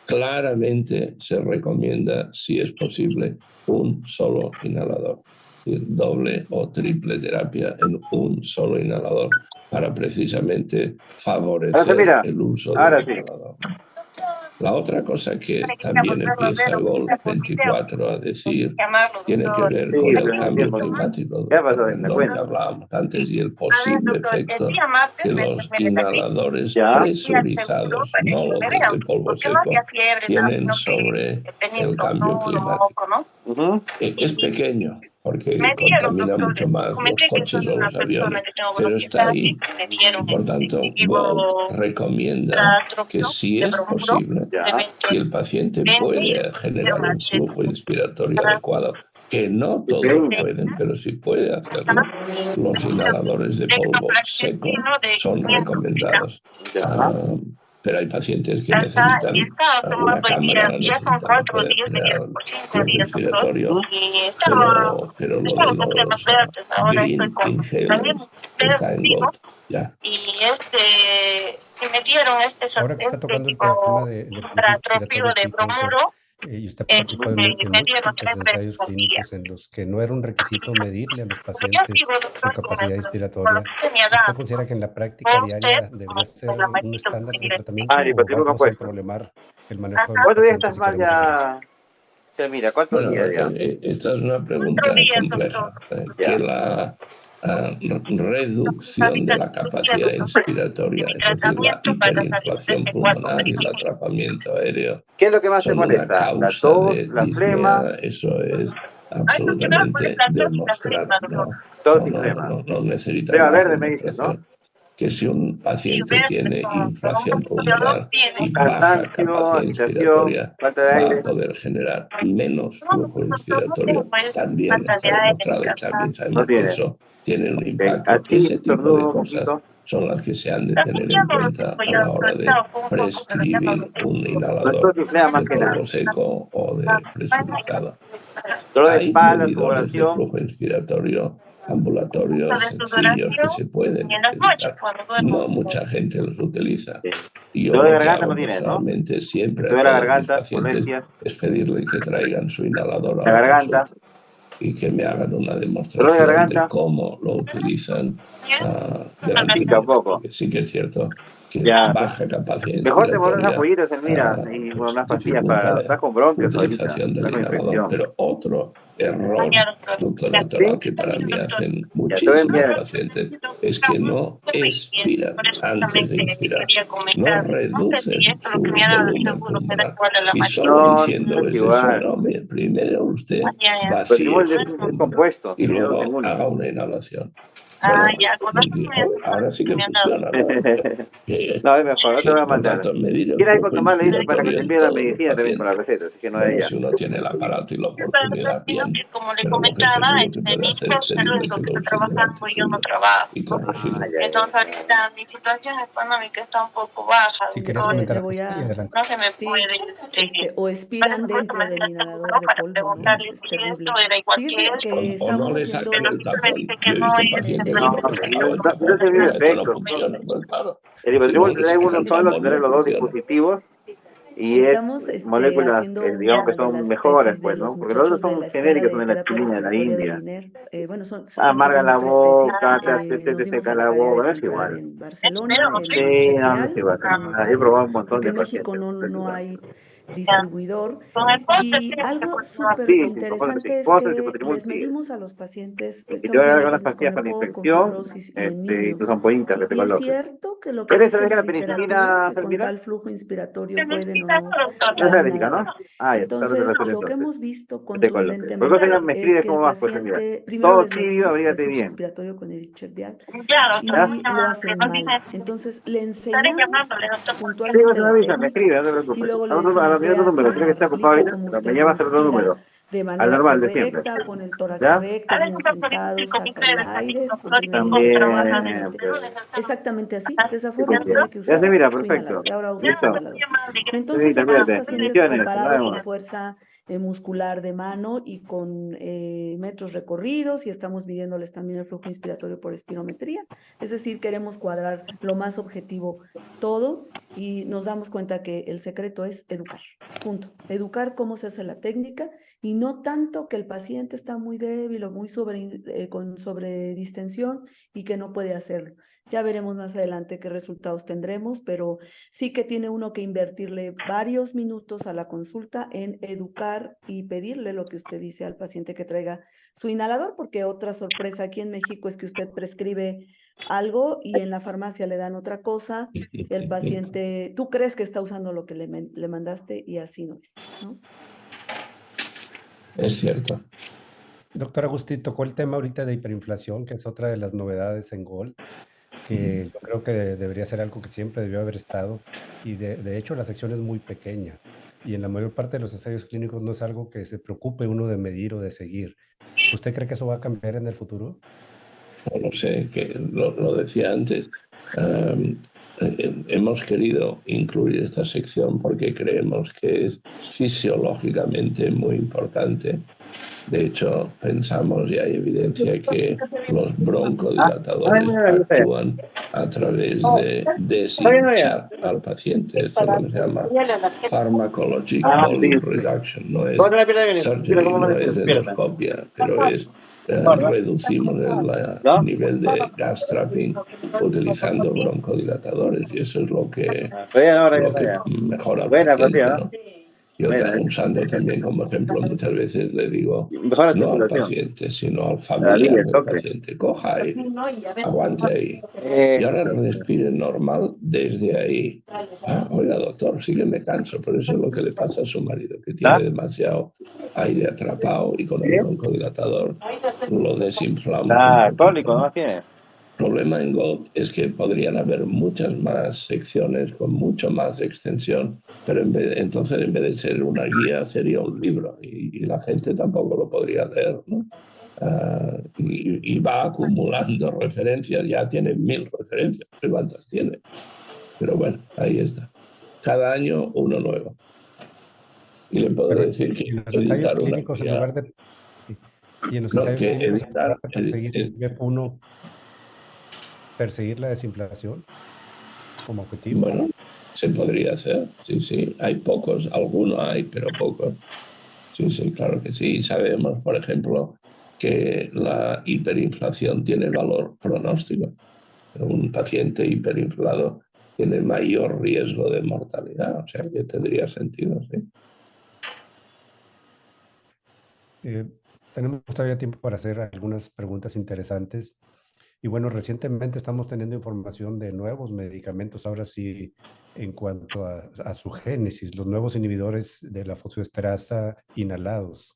claramente se recomienda, si es posible, un solo inhalador. Es decir, doble o triple terapia en un solo inhalador para precisamente favorecer el uso del inhalador. La otra cosa que también empieza GOL 24 a decir tiene que ver con el cambio climático, doctor Rendón, que hablábamos antes, y el posible efecto que los inhaladores presurizados, no los de polvo seco, tienen sobre el cambio climático. Es pequeño, porque contamina mucho más los coches o los aviones, pero está ahí. Y por tanto, GOLD recomienda que si es posible, si el paciente puede generar un flujo inspiratorio adecuado, que no todos pueden, pero si puede hacerlo, los inhaladores de polvo seco son recomendados. Pero hay pacientes que necesitan una cámara, necesitan poder generar flujo inspiratorio, pero lo de los Green Inhalers está en GOLD. Ya. Ahora que está tocando el tema de flujo respiratorio, y usted participó en múltiples ensayos clínicos en los que no era un requisito medirle a los pacientes su capacidad inspiratoria. ¿Usted considera que en la práctica diaria debería ser un estándar de tratamiento o vamos a problemar el manejo de los ¿Cuántos días pacientes estás mal ya? Se mira, ¿cuántos días ya? Esta es una pregunta compleja. Que la reducción de la capacidad inspiratoria, es decir, la hiperinflación pulmonar y el atrapamiento aéreo, ¿Qué es lo que más te son una molesta? ¿La causa tos, de la disnea. flema? Eso es absolutamente demostrado. Tos y flema. No necesita Flema más verde me dices, ¿no? demostración. Que si un paciente tiene inflación pulmonar y baja Cansancio, capacidad agitación, inspiratoria, falta de va aire. a poder generar menos flujo inspiratorio. También está demostrado y también sabemos No que tiene. eso tiene un impacto. Aquí Ese tipo de estornudo un cosas poquito. son las que se han de tener en cuenta a la hora de prescribir un inhalador Tos y flema más de que nada. polvo seco o de presurizado. Dolor de Hay espalda, medidores de sudoración. flujo inspiratorio ambulatorios sencillos que se pueden utilizar. No mucha gente los utiliza. Y yo Dolor de lo que garganta hago no tienes, ¿no? personalmente siempre a Dolor de todos mis garganta, pacientes molestias. es pedirle que traigan su inhalador a La la garganta. consulta y que me hagan una Dolor de demostración de garganta. cómo lo utilizan de Pica un antemano. poco. Porque sí que es cierto que Ya. baja capacidad Mejor te pones unas inspiratoria pollitas, Elmira, y con unas pastillas para... Estás con bronquios ahorita. utilización del Estás con inhalador. infección. Pero otro error, doctor Toral, que para mí hacen Ya te voy a muchísimos enviar. pacientes, es que no expiran antes de inspirar. No reducen su volumen pulmonar. Y solo No, diciendo es eso, igual. no, primero usted Pero vacíe igual su es pulmón compuesto. y Tiene dos luego en uno. haga una inhalación. Bueno, ahora sí que funciona, ¿no? No, es mejor, no te voy a Por mandar. tanto, medir el ¿Quién hay flujo con tomar? Le dice para que te inspiratorio en envíe la todos los medicina también con la pacientes. receta, así que no Bueno, ella. si uno tiene el aparato y la oportunidad, bien, pero lo que seguro que puede hacer es pedirle que lo use delante suyo y corregirlo. Si querías comentar Le algo, voy sí, a... adelante. Sí, o expiran dentro del inhalador de polvo, ¿no? Es terrible. Fíjese que O no estamos le haciendo... saquen el tapón. Yo he visto pacientes que No, no les sacan el no tapón. se vive Esto no efecto. funciona, pues claro. El Si no ribotril le trae sacan uno el solo, tapón, tener no los dos funciona. dispositivos y es Estamos moléculas haciendo que digamos que una de son las mejores, tesis de pues, ¿no? los Porque los otros muchachos de son la Escuela genéricos, son de de la Terapia China, de la Respiratoria del India. INER. Bueno, se Amarga están la corriendo tres boca, tesis. te Nos dimos seca a la la tarea de boca, no es comprar igual. en Barcelona el Sí, Richard no, no es Dial, igual. tenemos Yo he varios, probado un montón porque de en México pacientes, no, no es no igual. hay distribuidor. Y algo súper Sí, sí, interesante es cosas de que tripotriol les sí es. medimos a los pacientes, Y te estamos voy a dar viendo unas pacientes con pastillas para la EPOC, con infección, fibrosis y en incluso niños. son pollitas, Y es coloques. cierto que lo que ¿Quieres dice saber que la la literatura, penicilina, que con Selmira? tal flujo inspiratorio pueden o no No es dar alérgica, ¿no? inhalador. Ah, ya te está dando Entonces, razón lo que entonces. hemos visto No te coloques. Por contundentemente cosa me es escribes que cómo el vas, pues, mira. paciente, primero Todo les tibio, medimos el abrígate flujo bien. inspiratorio con el Richard Dial ¿Ya? y lo hacen mal. Entonces, le enseñamos Sí, puntualmente pues me la avisa, me escribe, técnica no te y preocupes. luego le A decimos, mi otro vea número, que en creo que la está ocupado reglita ahorita, como pero me usted llamas al otro inspira número. de Al manera normal de siempre. correcta, pone el tórax ¿Ya? recto, bien sentado, saca el aire, comprime el También, suavemente. pues. Exactamente así, de esa Sí, forma pues, tiene que ya se usar mira, su perfecto. inhalador. Y ahora usa su Listo. inhalador. Entonces, Señorita, a los cuídate. pacientes Bendiciones, nos comparado con vemos. fuerza muscular de mano y con metros recorridos, y estamos midiéndoles también el flujo inspiratorio por espirometría. Es decir, queremos cuadrar lo más objetivo todo y nos damos cuenta que el secreto es educar. Punto. Educar cómo se hace la técnica y no tanto que el paciente está muy débil o muy con sobredistensión y que no puede hacerlo. Ya veremos más adelante qué resultados tendremos, pero sí que tiene uno que invertirle varios minutos a la consulta en educar y pedirle lo que usted dice al paciente, que traiga su inhalador, porque otra sorpresa aquí en México es que usted prescribe algo y en la farmacia le dan otra cosa. El paciente, tú crees que está usando lo que le mandaste y así no es, ¿no? Es cierto. Doctor Agustí, tocó el tema ahorita de hiperinflación, que es otra de las novedades en GOL, que yo creo que debería ser algo que siempre debió haber estado. Y de hecho la sección es muy pequeña. Y en la mayor parte de los ensayos clínicos no es algo que se preocupe uno de medir o de seguir. ¿Usted cree que eso va a cambiar en el futuro? No lo sé, que lo decía antes. Hemos querido incluir esta sección porque creemos que es fisiológicamente muy importante. De hecho, pensamos y hay evidencia que los broncodilatadores actúan a través de deshinchar al paciente. Esto es lo que se llama pharmacologic volume reduction. No es surgery, no es endoscopia, pero es reducimos el nivel de gas trapping utilizando broncodilatadores, y eso es lo que mejora al paciente, ¿no? Yo usando también como ejemplo muchas veces le digo, no al paciente, sino al familiar del paciente, coja aire, aguante ahí, y ahora respire normal desde ahí. Ah, oiga, doctor, sí que me canso, pero eso es lo que le pasa a su marido, que tiene demasiado aire atrapado y con el broncodilatador lo desinflamos un poquito, ¿no? El problema en GOLD es que podrían haber muchas más secciones con mucho más extensión, pero entonces en vez de ser una guía sería un libro y la gente tampoco lo podría leer, ¿no? Y va acumulando referencias, ya tiene 1000 referencias, no sé cuántas tiene, pero bueno, ahí está. Cada año uno nuevo. Y le puedo decir que en los ensayos editar una clínicos, en guía, lugar de... Y en los no, ensayos que clínicos, en lugar editar, de perseguir el BEP1, perseguir la desinflación como objetivo. bueno, se podría hacer, sí, sí. Hay pocos, algunos hay, pero pocos. Sí, sí, claro que sí. Sabemos, por ejemplo, que la hiperinflación tiene valor pronóstico. Un paciente hiperinflado tiene mayor riesgo de mortalidad, o sea que tendría sentido, sí. Tenemos todavía tiempo para hacer algunas preguntas interesantes. Y bueno, recientemente estamos teniendo información de nuevos medicamentos, ahora sí, en cuanto a su génesis, los nuevos inhibidores de la fosfoesterasa inhalados,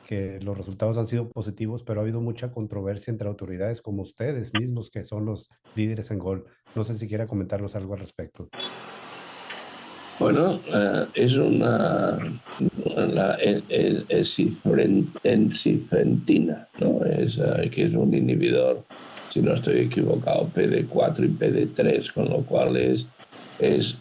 que los resultados han sido positivos, pero ha habido mucha controversia entre autoridades como ustedes mismos, que son los líderes en GOL. No sé si quiera comentarnos algo al respecto. Bueno, es ensifentina, ¿no? Que es un inhibidor, si no estoy equivocado, PD4 y PD3, con lo cual es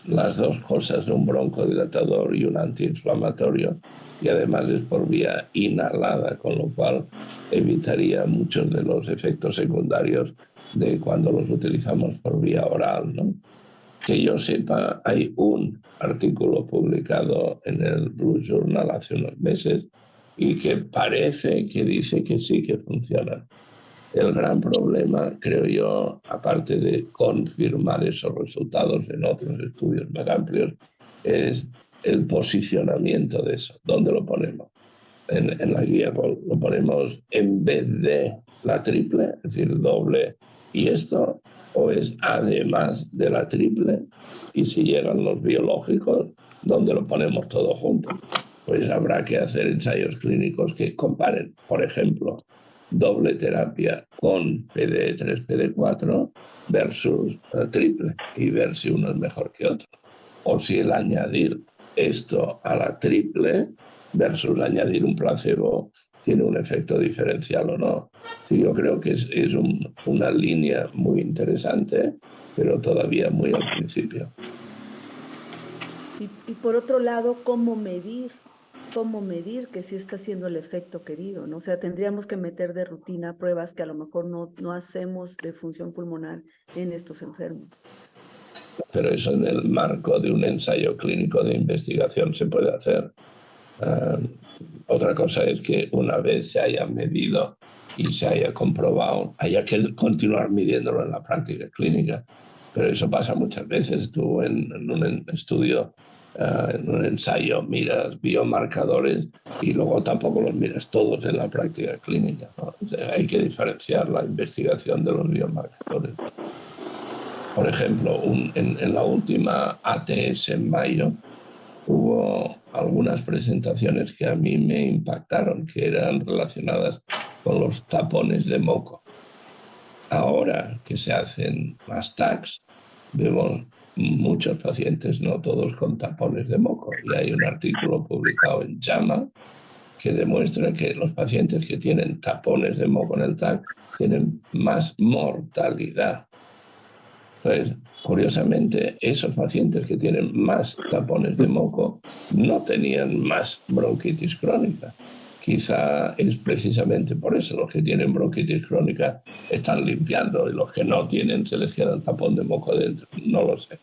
las dos cosas, un broncodilatador y un antiinflamatorio, y además es por vía inhalada, con lo cual evitaría muchos de los efectos secundarios de cuando los utilizamos por vía oral, ¿no? Que yo sepa, hay un artículo publicado en el Blue Journal hace unos meses y que parece que dice que sí que funciona. El gran problema, creo yo, aparte de confirmar esos resultados en otros estudios más amplios, es el posicionamiento de eso. ¿Dónde lo ponemos? En la guía lo ponemos en vez de la triple, es decir, doble y esto, o es además de la triple, y si llegan los biológicos, ¿dónde lo ponemos todo junto? Pues habrá que hacer ensayos clínicos que comparen, por ejemplo, doble terapia con PD3, PD4 versus triple y ver si uno es mejor que otro. O si el añadir esto a la triple versus añadir un placebo tiene un efecto diferencial o no. Sí, yo creo que es una línea muy interesante, pero todavía muy al principio. Y por otro lado, ¿cómo medir? cómo medir que sí está haciendo el efecto querido, ¿no? O sea, tendríamos que meter de rutina pruebas que a lo mejor no hacemos de función pulmonar en estos enfermos. Pero eso en el marco de un ensayo clínico de investigación se puede hacer. Otra cosa es que una vez se haya medido y se haya comprobado, haya que continuar midiéndolo en la práctica clínica. Pero eso pasa muchas veces. Tú en un estudio, en un ensayo, miras biomarcadores y luego tampoco los miras todos en la práctica clínica, ¿no? O sea, hay que diferenciar la investigación de los biomarcadores. Por ejemplo, en la última ATS en mayo hubo algunas presentaciones que a mí me impactaron, que eran relacionadas con los tapones de moco. Ahora que se hacen más TACs, vemos muchos pacientes, no todos con tapones de moco. Y hay un artículo publicado en JAMA que demuestra que los pacientes que tienen tapones de moco en el TAC tienen más mortalidad. Entonces, curiosamente, esos pacientes que tienen más tapones de moco no tenían más bronquitis crónica. Quizá es precisamente por eso los que tienen bronquitis crónica están limpiando y los que no tienen se les queda el tapón de moco dentro. No lo sé.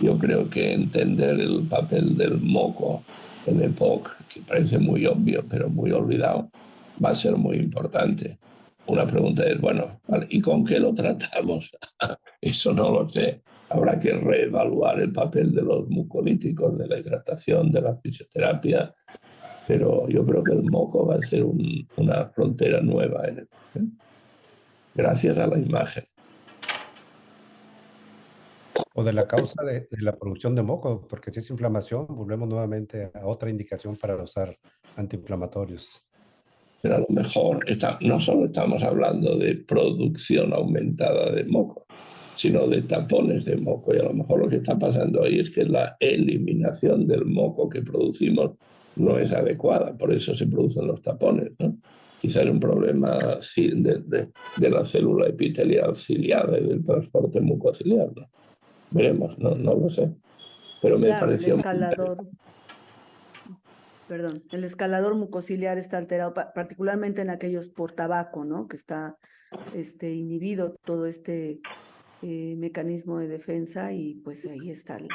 Yo creo que entender el papel del moco en EPOC, que parece muy obvio pero muy olvidado, va a ser muy importante. Una pregunta es, bueno, ¿vale? ¿Y con qué lo tratamos? Eso no lo sé. Habrá que reevaluar el papel de los mucolíticos, de la hidratación, de la fisioterapia, pero yo creo que el moco va a ser una frontera nueva en el ¿eh? Gracias a la imagen. O de la causa de la producción de moco, porque si es inflamación, volvemos nuevamente a otra indicación para usar antiinflamatorios. Pero a lo mejor no solo estamos hablando de producción aumentada de moco, sino de tapones de moco. Y a lo mejor lo que está pasando ahí es que la eliminación del moco que producimos no es adecuada, por eso se producen los tapones, ¿no? Quizá es un problema de la célula epitelial ciliada y del transporte mucociliar, ¿no? Veremos, no lo sé. Pero me Claro, pareció... el escalador mucociliar está alterado, particularmente en aquellos por tabaco, ¿no? Que está inhibido todo este mecanismo de defensa y pues ahí está el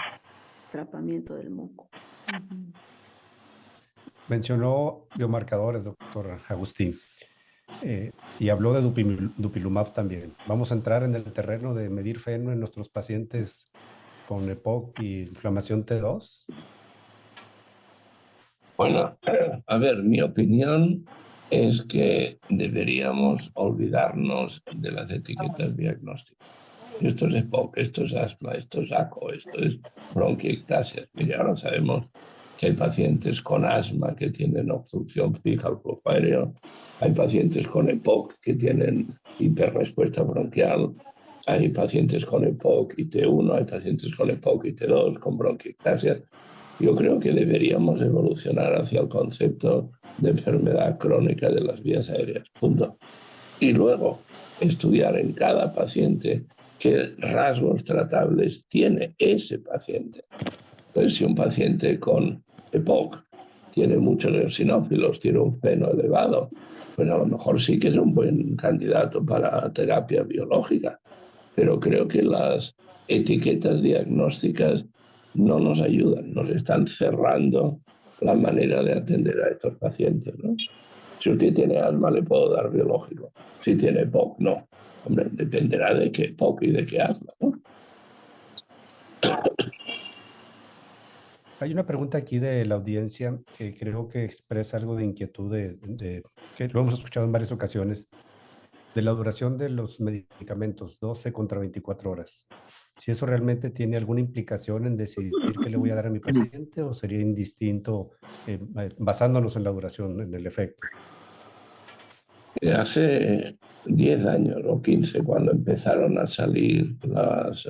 atrapamiento del moco. Mencionó biomarcadores, doctor Agustín, y habló de dupilumab también. Vamos a entrar en el terreno de medir FeNO en nuestros pacientes con EPOC y inflamación T2. Bueno, a ver, mi opinión es que deberíamos olvidarnos de las etiquetas diagnósticas. Esto es EPOC, esto es asma, esto es ACO, esto es bronquiectasia. Mire, ahora sabemos que hay pacientes con asma que tienen obstrucción fija al flujo aéreo, hay pacientes con EPOC que tienen hiperrespuesta bronquial, hay pacientes con EPOC y T1, hay pacientes con EPOC y T2 con bronquiectasia. Yo creo que deberíamos evolucionar hacia el concepto de enfermedad crónica de las vías aéreas, punto. Y luego estudiar en cada paciente qué rasgos tratables tiene ese paciente. Entonces, si un paciente con EPOC tiene muchos eosinófilos, tiene un FeNO elevado, pues a lo mejor sí que es un buen candidato para terapia biológica. Pero creo que las etiquetas diagnósticas no nos ayudan, nos están cerrando la manera de atender a estos pacientes, ¿no? Si usted tiene asma, le puedo dar biológico. Si tiene EPOC, no. Hombre, dependerá de qué EPOC y de qué asma, ¿no? Hay una pregunta aquí de la audiencia que creo que expresa algo de inquietud, que lo hemos escuchado en varias ocasiones, de la duración de los medicamentos, 12 contra 24 horas. Si eso realmente tiene alguna implicación en decidir qué le voy a dar a mi paciente o sería indistinto basándonos en la duración, en el efecto. Hace 10 años o 15, cuando empezaron a salir los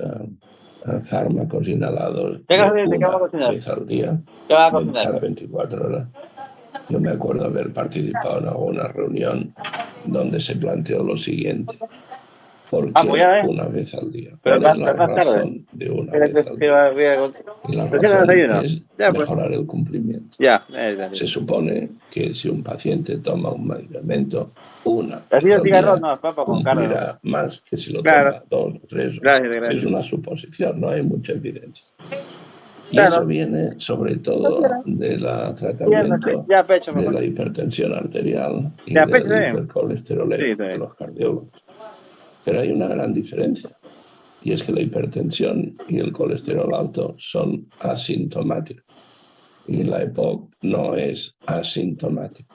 fármacos inhalados ¿Qué va a cocinar? vez al día, ¿Qué va a cocinar? cada 24 horas, yo me acuerdo haber participado en alguna reunión donde se planteó lo siguiente. ¿Por Ah, pues qué ya ves. una vez al día? Pero ¿Cuál es la más tarde. razón de una vez al Que día? Y la recién el razón desayuno. es Ya, pues. mejorar el cumplimiento. Ya, Se supone que si un paciente toma un medicamento una así vez el al cigarro, día, no, papa con carne. cumplirá más que si lo Claro. toma 2 o 3. Gracias, Es gracias. una suposición, no hay mucha evidencia. Y Claro. eso viene sobre todo del tratamiento Ya, pecho, de mejor. la hipertensión arterial y Ya, pecho, del bien. hipercolesterolemia Sí, está de bien. los cardiólogos. Pero hay una gran diferencia, y es que la hipertensión y el colesterol alto son asintomáticos, y la EPOC no es asintomática.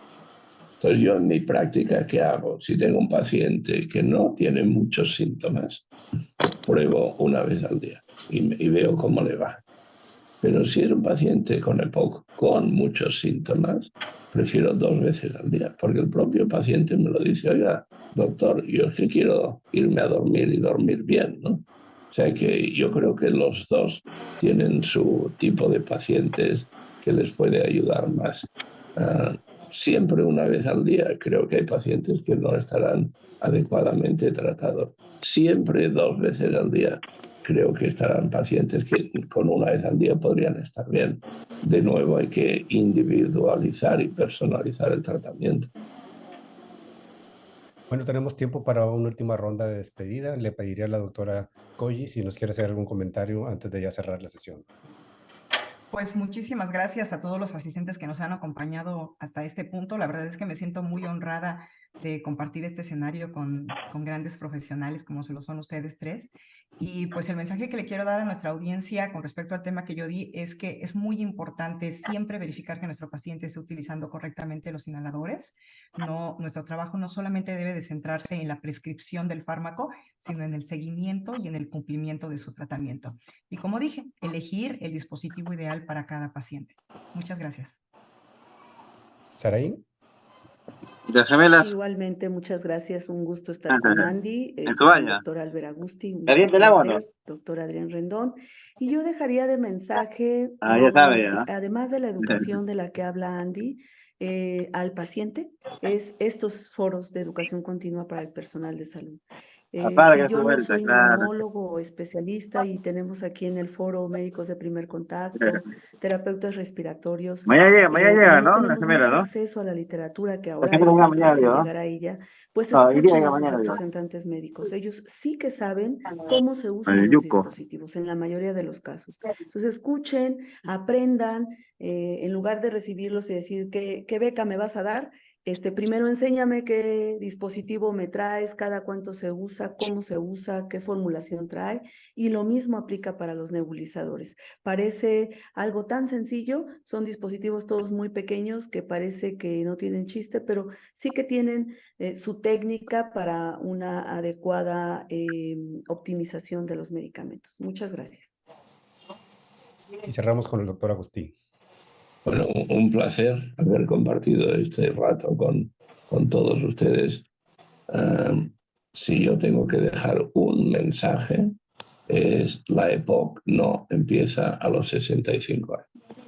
Entonces yo en mi práctica, ¿qué hago? Si tengo un paciente que no tiene muchos síntomas, pruebo una vez al día y veo cómo le va. Pero si es un paciente con EPOC con muchos síntomas, prefiero 2 veces al día, porque el propio paciente me lo dice: oiga, doctor, yo es que quiero irme a dormir y dormir bien, ¿no? O sea que yo creo que los dos tienen su tipo de pacientes que les puede ayudar más. Siempre una vez al día creo que hay pacientes que no estarán adecuadamente tratados. Siempre 2 veces al día creo que estarán pacientes que con una vez al día podrían estar bien. De nuevo hay que individualizar y personalizar el tratamiento. Bueno, tenemos tiempo para una última ronda de despedida. Le pediría a la doctora Koji si nos quiere hacer algún comentario antes de ya cerrar la sesión. Pues muchísimas gracias a todos los asistentes que nos han acompañado hasta este punto. La verdad es que me siento muy honrada de compartir este escenario con grandes profesionales como se lo son ustedes tres. Y pues el mensaje que le quiero dar a nuestra audiencia con respecto al tema que yo di es que es muy importante siempre verificar que nuestro paciente esté utilizando correctamente los inhaladores. Nuestro trabajo no solamente debe de centrarse en la prescripción del fármaco, sino en el seguimiento y en el cumplimiento de su tratamiento. Y como dije, elegir el dispositivo ideal para cada paciente. Muchas gracias. ¿Saraí? De gemelas. Igualmente, muchas gracias. Un gusto estar con Andy, En su con el baña. doctor Álvaro Agusti, un ¿Caliente el agua o no? placer, doctor Adrián Rendón. Y yo dejaría de mensaje, Ya sabe, ya. además de la educación de la que habla Andy, al paciente, es estos foros de educación continua para el personal de salud. Apaga Si su yo no vuelta, soy claro. neumólogo o especialista y tenemos aquí en el foro médicos de primer contacto, terapeutas respiratorios, Mañana y llega, no ¿no? La tenemos gemela, mucho ¿no? acceso a la literatura que La ahora gemela es llega tan mañana, fácil digo, ¿no? llegar a ella, pues No, iría escuchen a sus mañana, digo. representantes médicos. Ellos sí que saben cómo se usan los Yuco. dispositivos en la mayoría de los casos. Entonces escuchen, aprendan, en lugar de recibirlos y decir, ¿qué beca me vas a dar? Primero enséñame qué dispositivo me traes, cada cuánto se usa, cómo se usa, qué formulación trae, y lo mismo aplica para los nebulizadores. Parece algo tan sencillo, son dispositivos todos muy pequeños que parece que no tienen chiste, pero sí que tienen su técnica para una adecuada optimización de los medicamentos. Muchas gracias. Y cerramos con el doctor Agustín. Bueno, un placer haber compartido este rato con todos ustedes. Si yo tengo que dejar un mensaje, es: la EPOC no empieza a los 65 años.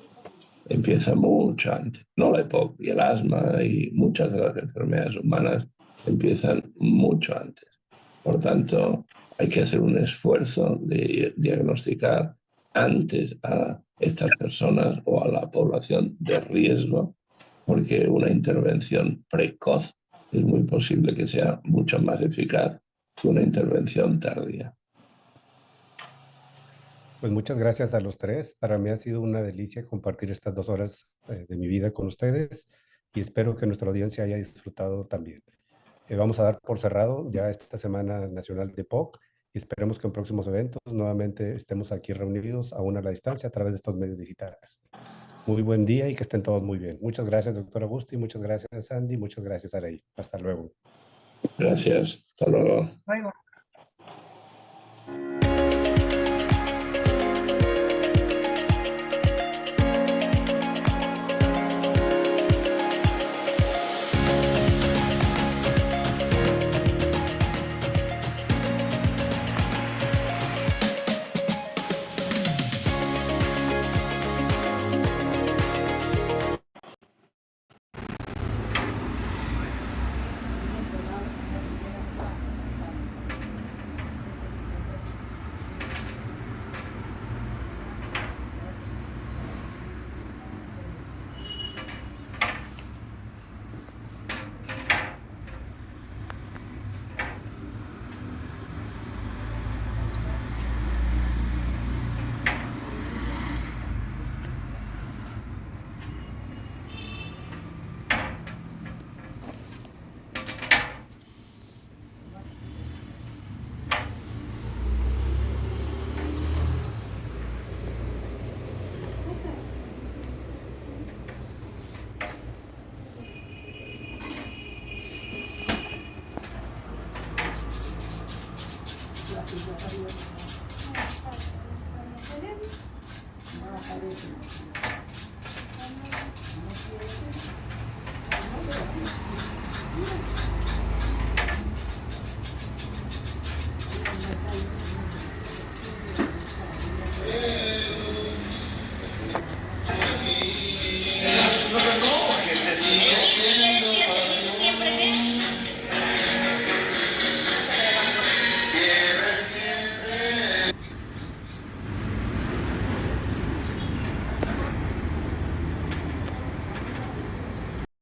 Empieza mucho antes. No la EPOC, y el asma y muchas de las enfermedades humanas empiezan mucho antes. Por tanto, hay que hacer un esfuerzo de diagnosticar antes a estas personas o a la población de riesgo, porque una intervención precoz es muy posible que sea mucho más eficaz que una intervención tardía. Pues muchas gracias a los tres. Para mí ha sido una delicia compartir estas 2 horas de mi vida con ustedes y espero que nuestra audiencia haya disfrutado también. Vamos a dar por cerrado ya esta Semana Nacional de POC y esperemos que en próximos eventos nuevamente estemos aquí reunidos aún a la distancia a través de estos medios digitales. Muy buen día y que estén todos muy bien. Muchas gracias, doctor Agusti, muchas gracias, Sandy, muchas gracias, Araí. Hasta luego. Gracias. Hasta luego. Luego.